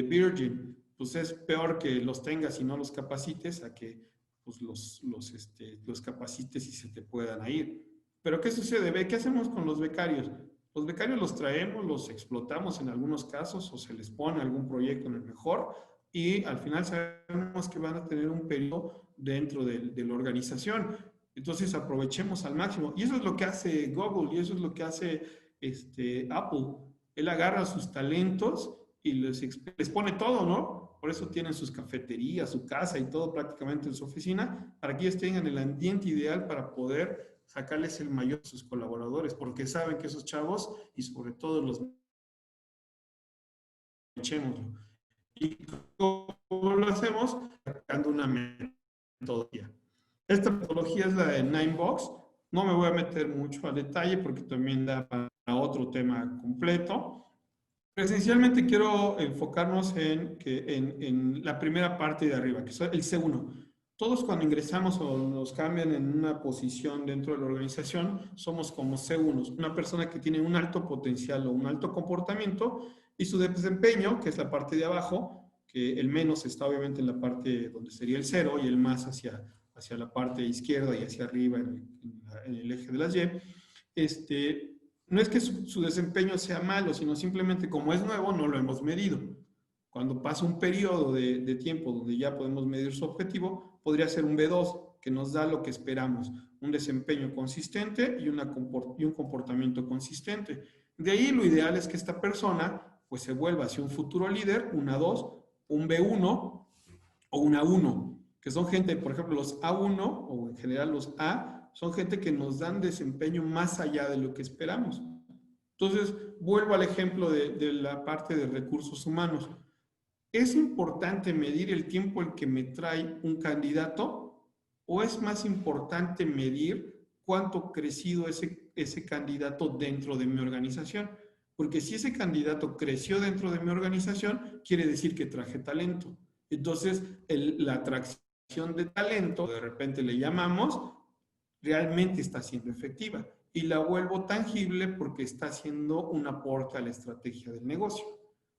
Virgin. Pues es peor que los tengas y no los capacites a que pues, los capacites y se te puedan ir. Pero ¿qué sucede? ¿Qué hacemos con los becarios? Los becarios los traemos, los explotamos en algunos casos o se les pone algún proyecto en el mejor, y al final sabemos que van a tener un periodo dentro de la organización. Entonces aprovechemos al máximo. Y eso es lo que hace Google y eso es lo que hace Apple. Él agarra sus talentos y les pone todo, ¿no? Por eso tienen sus cafeterías, su casa y todo prácticamente en su oficina, para que ellos tengan el ambiente ideal para poder sacarles el mayor a sus colaboradores, porque saben que esos chavos y sobre todo los echémoslo. ¿Y cómo lo hacemos? Sacando una metodología. Esta metodología es la de 9box. No me voy a meter mucho al detalle porque también da para otro tema completo. Pero esencialmente quiero enfocarnos en la primera parte de arriba, que es el C1. Todos cuando ingresamos o nos cambian en una posición dentro de la organización, somos como C1, una persona que tiene un alto potencial o un alto comportamiento y su desempeño, que es la parte de abajo, que el menos está obviamente en la parte donde sería el 0 y el más hacia la parte izquierda y hacia arriba en el eje de las Y, no es que su desempeño sea malo, sino simplemente como es nuevo no lo hemos medido. Cuando pasa un periodo de tiempo donde ya podemos medir su objetivo, podría ser un B2, que nos da lo que esperamos, un desempeño consistente y un comportamiento consistente. De ahí lo ideal es que esta persona pues se vuelva hacia un futuro líder, un A2, un B1 o un A1, que son gente, por ejemplo, los A1 o en general los A, son gente que nos dan desempeño más allá de lo que esperamos. Entonces, vuelvo al ejemplo de la parte de recursos humanos. ¿Es importante medir el tiempo en que me trae un candidato o es más importante medir cuánto ha crecido ese candidato dentro de mi organización? Porque si ese candidato creció dentro de mi organización, quiere decir que traje talento. Entonces, la atracción de talento, de repente le llamamos, realmente está siendo efectiva y la vuelvo tangible porque está haciendo un aporte a la estrategia del negocio.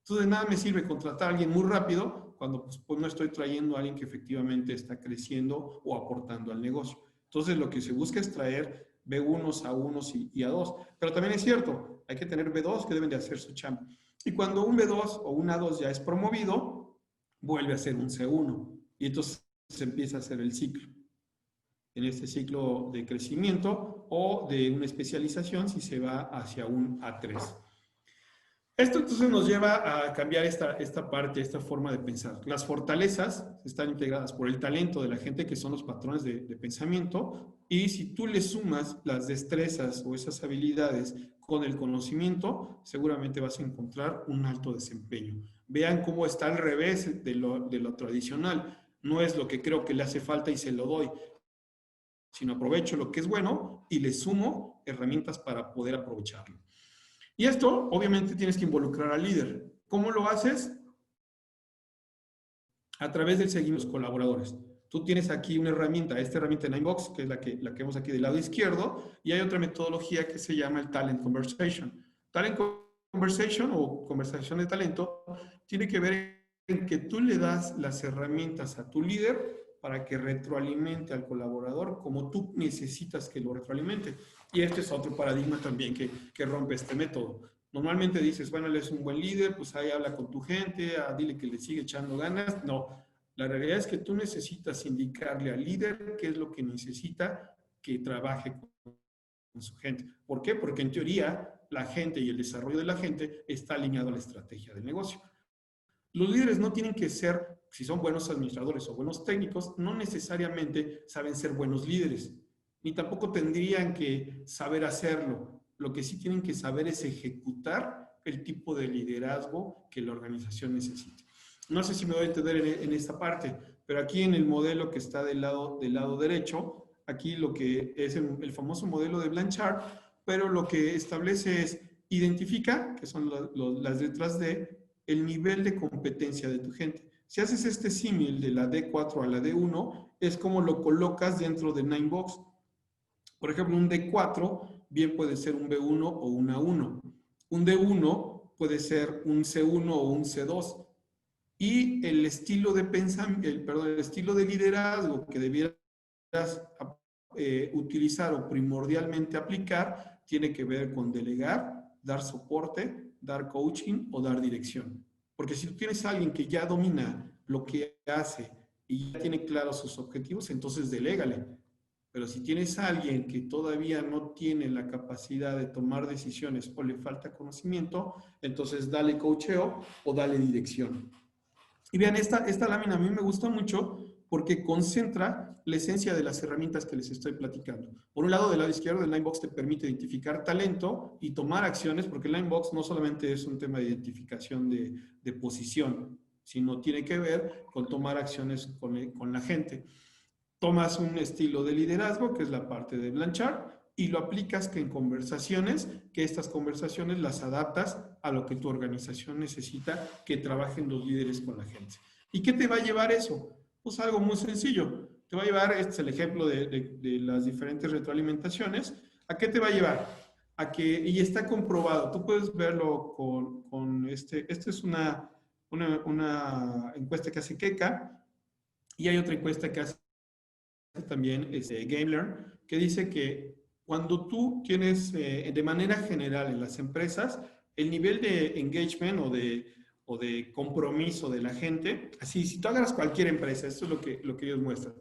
Entonces, de nada me sirve contratar a alguien muy rápido cuando pues no estoy trayendo a alguien que efectivamente está creciendo o aportando al negocio. Entonces, lo que se busca es traer B1s, A1s y A2. Pero también es cierto, hay que tener B2 que deben de hacer su chamba. Y cuando un B2 o un A2 ya es promovido, vuelve a ser un C1. Y entonces se empieza a hacer el ciclo. En este ciclo de crecimiento o de una especialización si se va hacia un A3. Esto entonces nos lleva a cambiar esta parte, esta forma de pensar. Las fortalezas están integradas por el talento de la gente, que son los patrones de pensamiento, y si tú le sumas las destrezas o esas habilidades con el conocimiento, seguramente vas a encontrar un alto desempeño. Vean cómo está al revés de lo tradicional. No es lo que creo que le hace falta y se lo doy, sino aprovecho lo que es bueno y le sumo herramientas para poder aprovecharlo. Y esto, obviamente, tienes que involucrar al líder. ¿Cómo lo haces? A través del seguimiento de los colaboradores. Tú tienes aquí una herramienta, esta herramienta de Ninebox, que es la que vemos aquí del lado izquierdo, y hay otra metodología que se llama el Talent Conversation. Talent Conversation o conversación de talento tiene que ver en que tú le das las herramientas a tu líder para que retroalimente al colaborador como tú necesitas que lo retroalimente. Y este es otro paradigma también que rompe este método. Normalmente dices, bueno, él es un buen líder, pues ahí habla con tu gente, dile que le sigue echando ganas. No, la realidad es que tú necesitas indicarle al líder qué es lo que necesita que trabaje con su gente. ¿Por qué? Porque en teoría la gente y el desarrollo de la gente está alineado a la estrategia del negocio. Los líderes no tienen que ser, si son buenos administradores o buenos técnicos, no necesariamente saben ser buenos líderes, ni tampoco tendrían que saber hacerlo. Lo que sí tienen que saber es ejecutar el tipo de liderazgo que la organización necesita. No sé si me voy a entender en esta parte, pero aquí en el modelo que está del lado derecho, aquí lo que es el famoso modelo de Blanchard, pero lo que establece es identifica, que son las letras D, el nivel de competencia de tu gente. Si haces este símil de la D4 a la D1, es como lo colocas dentro de Ninebox. Por ejemplo, un D4 bien puede ser un B1 o un A1. Un D1 puede ser un C1 o un C2. Y el estilo de el estilo de liderazgo que debieras utilizar o primordialmente aplicar tiene que ver con delegar, dar soporte, dar coaching o dar dirección. Porque si tú tienes a alguien que ya domina lo que hace y ya tiene claros sus objetivos, entonces delégale. Pero si tienes a alguien que todavía no tiene la capacidad de tomar decisiones o le falta conocimiento, entonces dale coacheo o dale dirección. Y vean, esta lámina a mí me gusta mucho porque concentra la esencia de las herramientas que les estoy platicando. Por un lado, del lado izquierdo, el Ninebox te permite identificar talento y tomar acciones, porque el Ninebox no solamente es un tema de identificación de posición, sino tiene que ver con tomar acciones con la gente. Tomas un estilo de liderazgo, que es la parte de Blanchard, y lo aplicas en conversaciones, que estas conversaciones las adaptas a lo que tu organización necesita que trabajen los líderes con la gente. ¿Y qué te va a llevar eso? Pues algo muy sencillo. Te va a llevar, este es el ejemplo de las diferentes retroalimentaciones. ¿A qué te va a llevar? A que, y está comprobado, tú puedes verlo con esta es una encuesta que hace Keka, y hay otra encuesta que hace también GameLearn, que dice que cuando tú tienes de manera general en las empresas, el nivel de engagement o de compromiso de la gente, así, si tú agarras cualquier empresa, esto es lo que ellos muestran,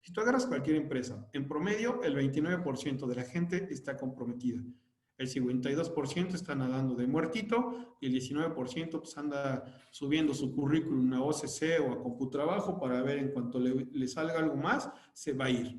si tú agarras cualquier empresa, en promedio el 29% de la gente está comprometida. El 52% está nadando de muertito y el 19% pues anda subiendo su currículum a OCC o a Computrabajo para ver en cuanto le salga algo más, se va a ir.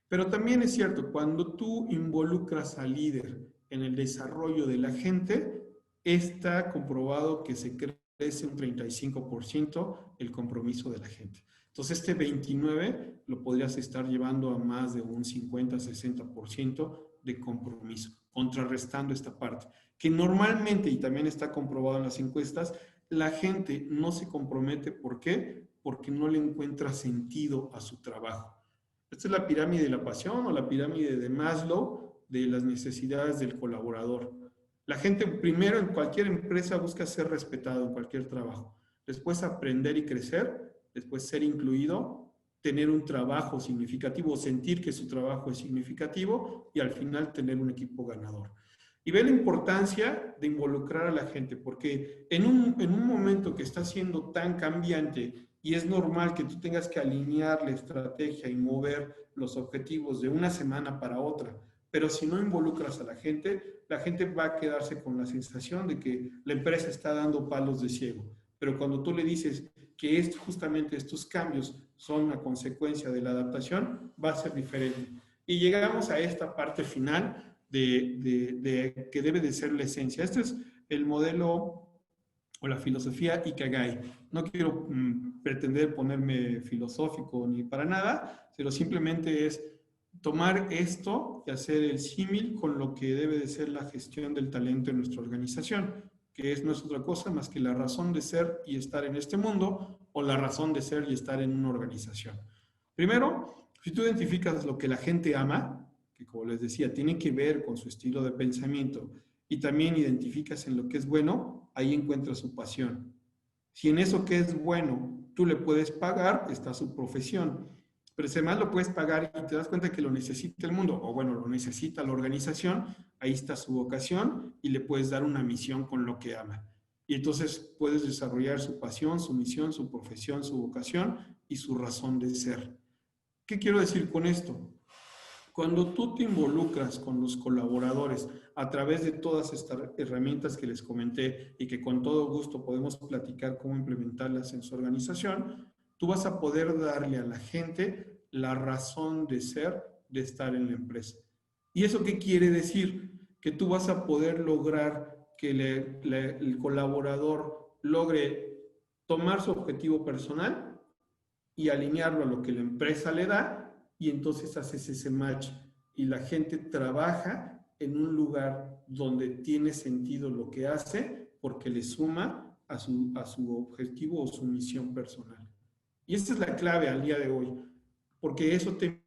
Pero también es cierto, cuando tú involucras al líder en el desarrollo de la gente, está comprobado que se crece un 35% el compromiso de la gente. Entonces, este 29 lo podrías estar llevando a más de un 50-60% de compromiso, contrarrestando esta parte, que normalmente, y también está comprobado en las encuestas, la gente no se compromete. ¿Por qué? Porque no le encuentra sentido a su trabajo. Esta es la pirámide de la pasión o la pirámide de Maslow de las necesidades del colaborador. La gente primero en cualquier empresa busca ser respetado en cualquier trabajo, después aprender y crecer, después ser incluido, tener un trabajo significativo, sentir que su trabajo es significativo y al final tener un equipo ganador. Y ve la importancia de involucrar a la gente, porque en un momento que está siendo tan cambiante y es normal que tú tengas que alinear la estrategia y mover los objetivos de una semana para otra, pero si no involucras a la gente va a quedarse con la sensación de que la empresa está dando palos de ciego. Pero cuando tú le dices que justamente estos cambios son una consecuencia de la adaptación, va a ser diferente. Y llegamos a esta parte final de que debe de ser la esencia. Este es el modelo o la filosofía Ikigai. No quiero pretender ponerme filosófico ni para nada, pero simplemente es tomar esto y hacer el símil con lo que debe de ser la gestión del talento en nuestra organización, que no es otra cosa más que la razón de ser y estar en este mundo o la razón de ser y estar en una organización. Primero, si tú identificas lo que la gente ama, que como les decía, tiene que ver con su estilo de pensamiento, y también identificas en lo que es bueno, ahí encuentras su pasión. Si en eso que es bueno tú le puedes pagar, está su profesión. Pero si además lo puedes pagar y te das cuenta que lo necesita el mundo, o bueno, lo necesita la organización, ahí está su vocación y le puedes dar una misión con lo que ama. Y entonces puedes desarrollar su pasión, su misión, su profesión, su vocación y su razón de ser. ¿Qué quiero decir con esto? Cuando tú te involucras con los colaboradores a través de todas estas herramientas que les comenté y que con todo gusto podemos platicar cómo implementarlas en su organización, tú vas a poder darle a la gente la razón de ser, de estar en la empresa. ¿Y eso qué quiere decir? Que tú vas a poder lograr que el colaborador logre tomar su objetivo personal y alinearlo a lo que la empresa le da, y entonces haces ese match y la gente trabaja en un lugar donde tiene sentido lo que hace porque le suma a su objetivo o su misión personal. Y esta es la clave al día de hoy, porque eso te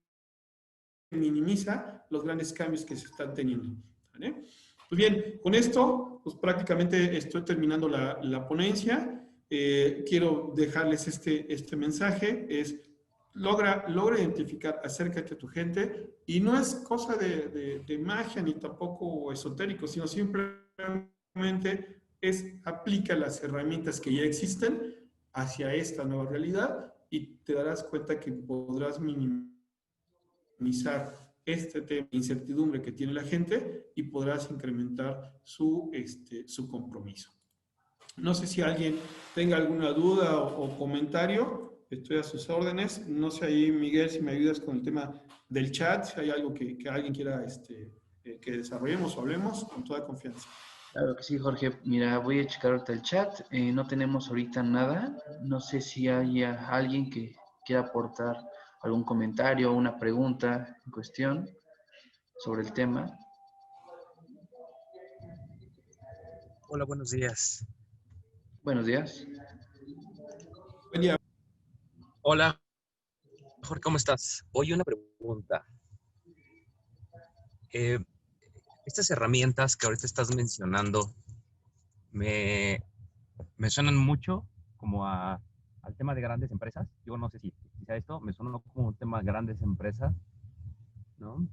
minimiza los grandes cambios que se están teniendo. ¿Vale? Pues bien, con esto, pues prácticamente estoy terminando la ponencia. Quiero dejarles este mensaje, es logra identificar, acércate a tu gente, y no es cosa de magia ni tampoco esotérico, sino simplemente aplica las herramientas que ya existen hacia esta nueva realidad y te darás cuenta que podrás minimizar este tema de incertidumbre que tiene la gente y podrás incrementar su compromiso. No sé si alguien tenga alguna duda o comentario. Estoy a sus órdenes. No sé ahí, Miguel, si me ayudas con el tema del chat, si hay algo que alguien quiera que desarrollemos o hablemos, con toda confianza. Claro que sí, Jorge. Mira, voy a checar ahorita el chat. No tenemos ahorita nada. No sé si hay alguien que quiera aportar algún comentario o una pregunta en cuestión sobre el tema. Hola, buenos días. Buenos días. Buen día. Hola, Jorge, ¿cómo estás? Oye, una pregunta. Estas herramientas que ahorita estás mencionando me suenan mucho como al tema de grandes empresas. Yo no sé si sea esto, me suena como un tema de grandes empresas, ¿no?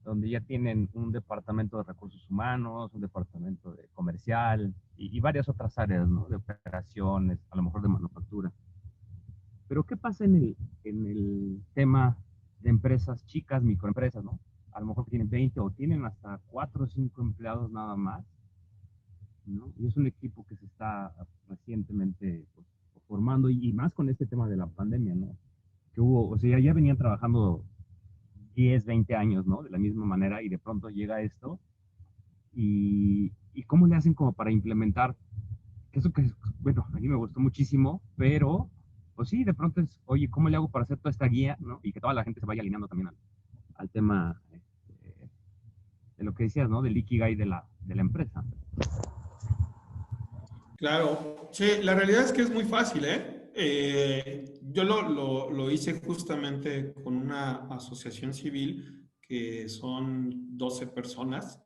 Donde ya tienen un departamento de recursos humanos, un departamento de comercial y varias otras áreas, ¿no? De operaciones, a lo mejor de manufactura. Pero ¿qué pasa en el tema de empresas chicas, microempresas, ¿no? A lo mejor tienen 20 o tienen hasta 4 o 5 empleados nada más, ¿no? Y es un equipo que se está recientemente pues, formando y más con este tema de la pandemia, ¿no? Que hubo, o sea, ya venían trabajando 10, 20 años, ¿no? De la misma manera y de pronto llega esto y ¿cómo le hacen como para implementar eso que, bueno, a mí me gustó muchísimo, pero, pues sí, de pronto es, oye, ¿cómo le hago para hacer toda esta guía, ¿no? Y que toda la gente se vaya alineando también al tema de lo que decías, ¿no? Del Ikigai de la empresa. Claro, sí, la realidad es que es muy fácil, ¿eh? Yo lo hice justamente con una asociación civil que son 12 personas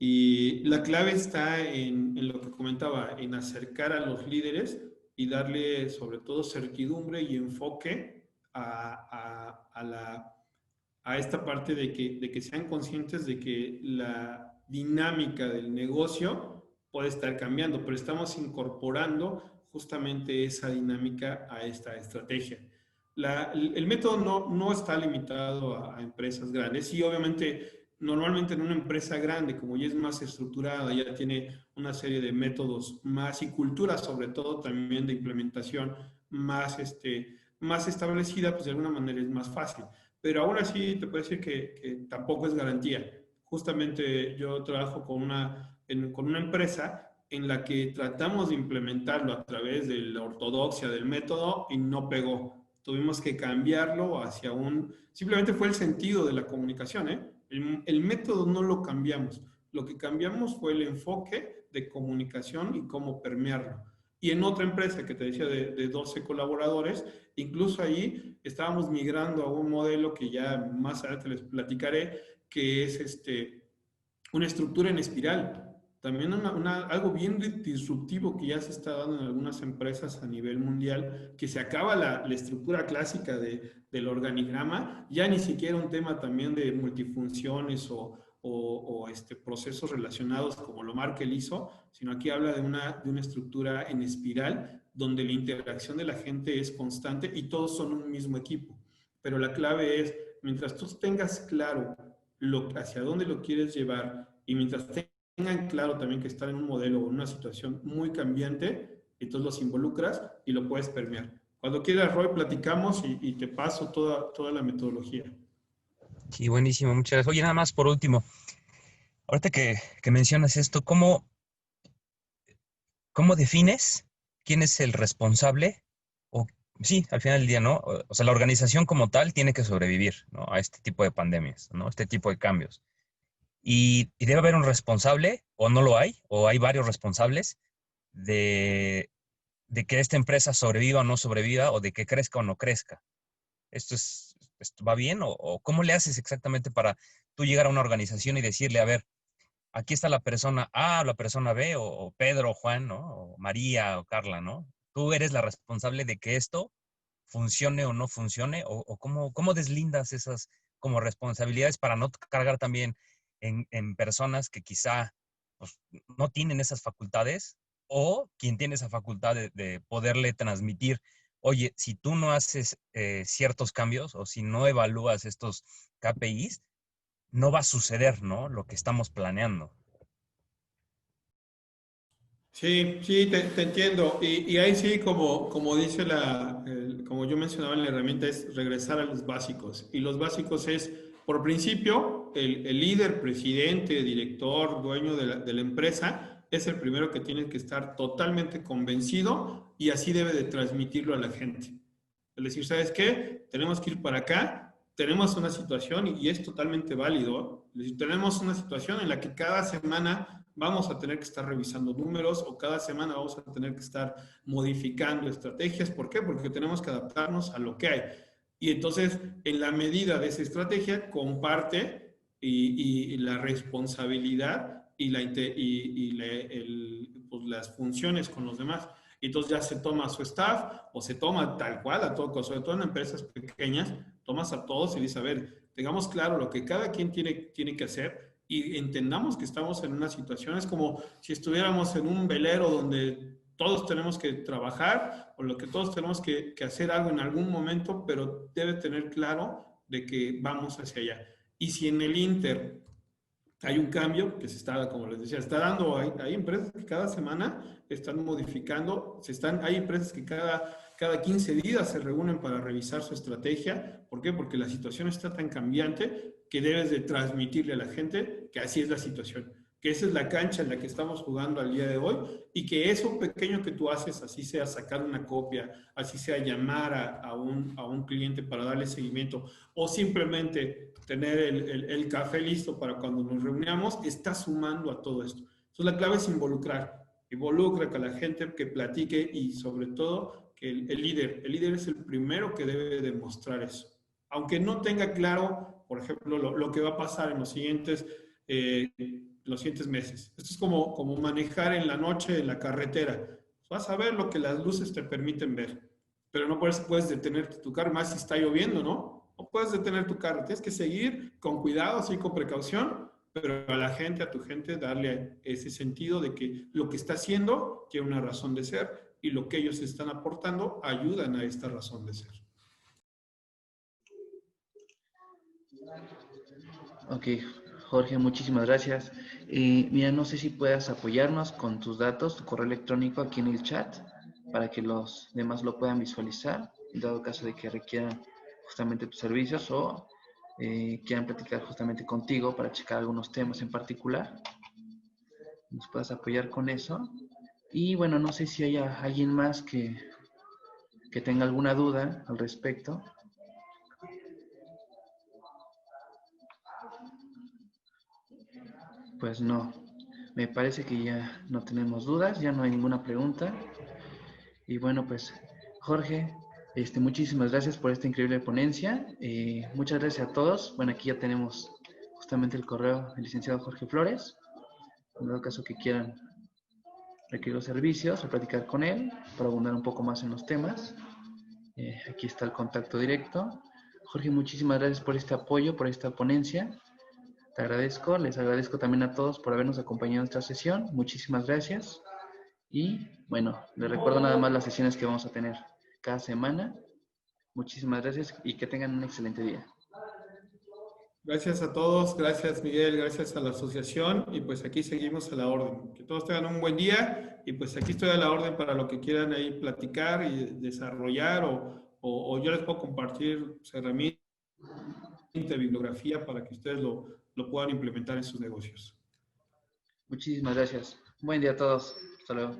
y la clave está en lo que comentaba, en acercar a los líderes y darle sobre todo certidumbre y enfoque a esta parte de que sean conscientes de que la dinámica del negocio puede estar cambiando, pero estamos incorporando justamente esa dinámica a esta estrategia. El método no está limitado a empresas grandes y obviamente normalmente en una empresa grande, como ya es más estructurada, ya tiene una serie de métodos más y cultura sobre todo también de implementación más, más establecida, pues de alguna manera es más fácil. Pero aún así te puedo decir que tampoco es garantía. Justamente yo trabajo con con una empresa en la que tratamos de implementarlo a través de la ortodoxia del método y no pegó. Tuvimos que cambiarlo hacia simplemente fue el sentido de la comunicación, ¿eh? El método no lo cambiamos. Lo que cambiamos fue el enfoque de comunicación y cómo permearlo. Y en otra empresa que te decía de 12 colaboradores, incluso ahí estábamos migrando a un modelo que ya más adelante les platicaré, que es una estructura en espiral. También algo bien disruptivo que ya se está dando en algunas empresas a nivel mundial, que se acaba la estructura clásica del organigrama, ya ni siquiera un tema también de multifunciones o procesos relacionados como lo marca el ISO, sino aquí habla de una estructura en espiral donde la interacción de la gente es constante y todos son un mismo equipo. Pero la clave es, mientras tú tengas claro hacia dónde lo quieres llevar y mientras tengan claro también que están en un modelo o en una situación muy cambiante, entonces los involucras y lo puedes permear. Cuando quieras, Roy, platicamos y te paso toda la metodología. Sí, buenísimo, muchas gracias. Oye, nada más por último, ahorita que mencionas esto, ¿cómo defines quién es el responsable? O sí, al final del día, ¿no? O sea, la organización como tal tiene que sobrevivir, ¿no? A este tipo de pandemias, ¿no? Este tipo de cambios. Y debe haber un responsable, o no lo hay, o hay varios responsables de, de que esta empresa sobreviva o no sobreviva, o de que crezca o no crezca. ¿Esto va bien? ¿O cómo le haces exactamente para tú llegar a una organización y decirle, a ver, aquí está la persona A o la persona B, o Pedro o Juan, ¿no? O María o Carla, ¿no? Tú eres la responsable de que esto funcione o no funcione, o cómo deslindas esas como responsabilidades para no cargar también en personas que quizá pues, no tienen esas facultades, o quien tiene esa facultad de poderle transmitir, oye, si tú no haces ciertos cambios o si no evalúas estos KPIs, no va a suceder, ¿no? Lo que estamos planeando. Sí, sí, te entiendo. Y ahí sí, como dice como yo mencionaba en la herramienta, es regresar a los básicos. Y los básicos es, por principio, el líder, presidente, director, dueño de la empresa, es el primero que tiene que estar totalmente convencido y así debe de transmitirlo a la gente. Es decir, ¿sabes qué? Tenemos que ir para acá, tenemos una situación y es totalmente válido. Es decir, tenemos una situación en la que cada semana vamos a tener que estar revisando números o cada semana vamos a tener que estar modificando estrategias. ¿Por qué? Porque tenemos que adaptarnos a lo que hay. Y entonces, en la medida de esa estrategia, comparte y la responsabilidad y, pues, las funciones con los demás. Y entonces ya se toma a su staff o se toma tal cual a todos, sobre todo en empresas pequeñas, tomas a todos y dices, a ver, tengamos claro lo que cada quien tiene que hacer y entendamos que estamos en una situación, es como si estuviéramos en un velero donde todos tenemos que trabajar o lo que todos tenemos que hacer algo en algún momento, pero debe tener claro de que vamos hacia allá. Y si en el Inter hay un cambio que se está, como les decía, está dando, hay empresas que cada semana están modificando, hay empresas que cada 15 días se reúnen para revisar su estrategia. ¿Por qué? Porque la situación está tan cambiante que debes de transmitirle a la gente que así es la situación, que esa es la cancha en la que estamos jugando al día de hoy y que eso pequeño que tú haces, así sea sacar una copia, así sea llamar a un cliente para darle seguimiento o simplemente tener el café listo para cuando nos reunamos, está sumando a todo esto. Entonces la clave es involucra a la gente que platique y sobre todo que el líder es el primero que debe demostrar eso. Aunque no tenga claro, por ejemplo, lo que va a pasar en los siguientes meses. Esto es como manejar en la noche en la carretera. Vas a ver lo que las luces te permiten ver, pero no puedes detener tu carro, más si está lloviendo, ¿no? No puedes detener tu carro, tienes que seguir con cuidado, así con precaución, pero a tu gente, darle ese sentido de que lo que está haciendo tiene una razón de ser y lo que ellos están aportando ayudan a esta razón de ser. Ok, Jorge, muchísimas gracias. Mira, no sé si puedas apoyarnos con tus datos, tu correo electrónico aquí en el chat, para que los demás lo puedan visualizar, en dado caso de que requieran justamente tus servicios o quieran platicar justamente contigo para checar algunos temas en particular. Nos puedas apoyar con eso. Y bueno, no sé si haya alguien más que tenga alguna duda al respecto. Pues no, me parece que ya no tenemos dudas, ya no hay ninguna pregunta. Y bueno, pues Jorge, muchísimas gracias por esta increíble ponencia. Muchas gracias a todos. Bueno, aquí ya tenemos justamente el correo del licenciado Jorge Flores. En dado caso que quieran requerir los servicios o platicar con él para abundar un poco más en los temas. Aquí está el contacto directo. Jorge, muchísimas gracias por este apoyo, por esta ponencia. Te agradezco, les agradezco también a todos por habernos acompañado en esta sesión. Muchísimas gracias. Y bueno, les recuerdo nada más las sesiones que vamos a tener cada semana. Muchísimas gracias y que tengan un excelente día. Gracias a todos, gracias Miguel, gracias a la asociación y pues aquí seguimos a la orden. Que todos tengan un buen día y pues aquí estoy a la orden para lo que quieran ahí platicar y desarrollar o yo les puedo compartir herramientas de bibliografía para que ustedes lo puedan implementar en sus negocios. Muchísimas gracias. Buen día a todos. Hasta luego.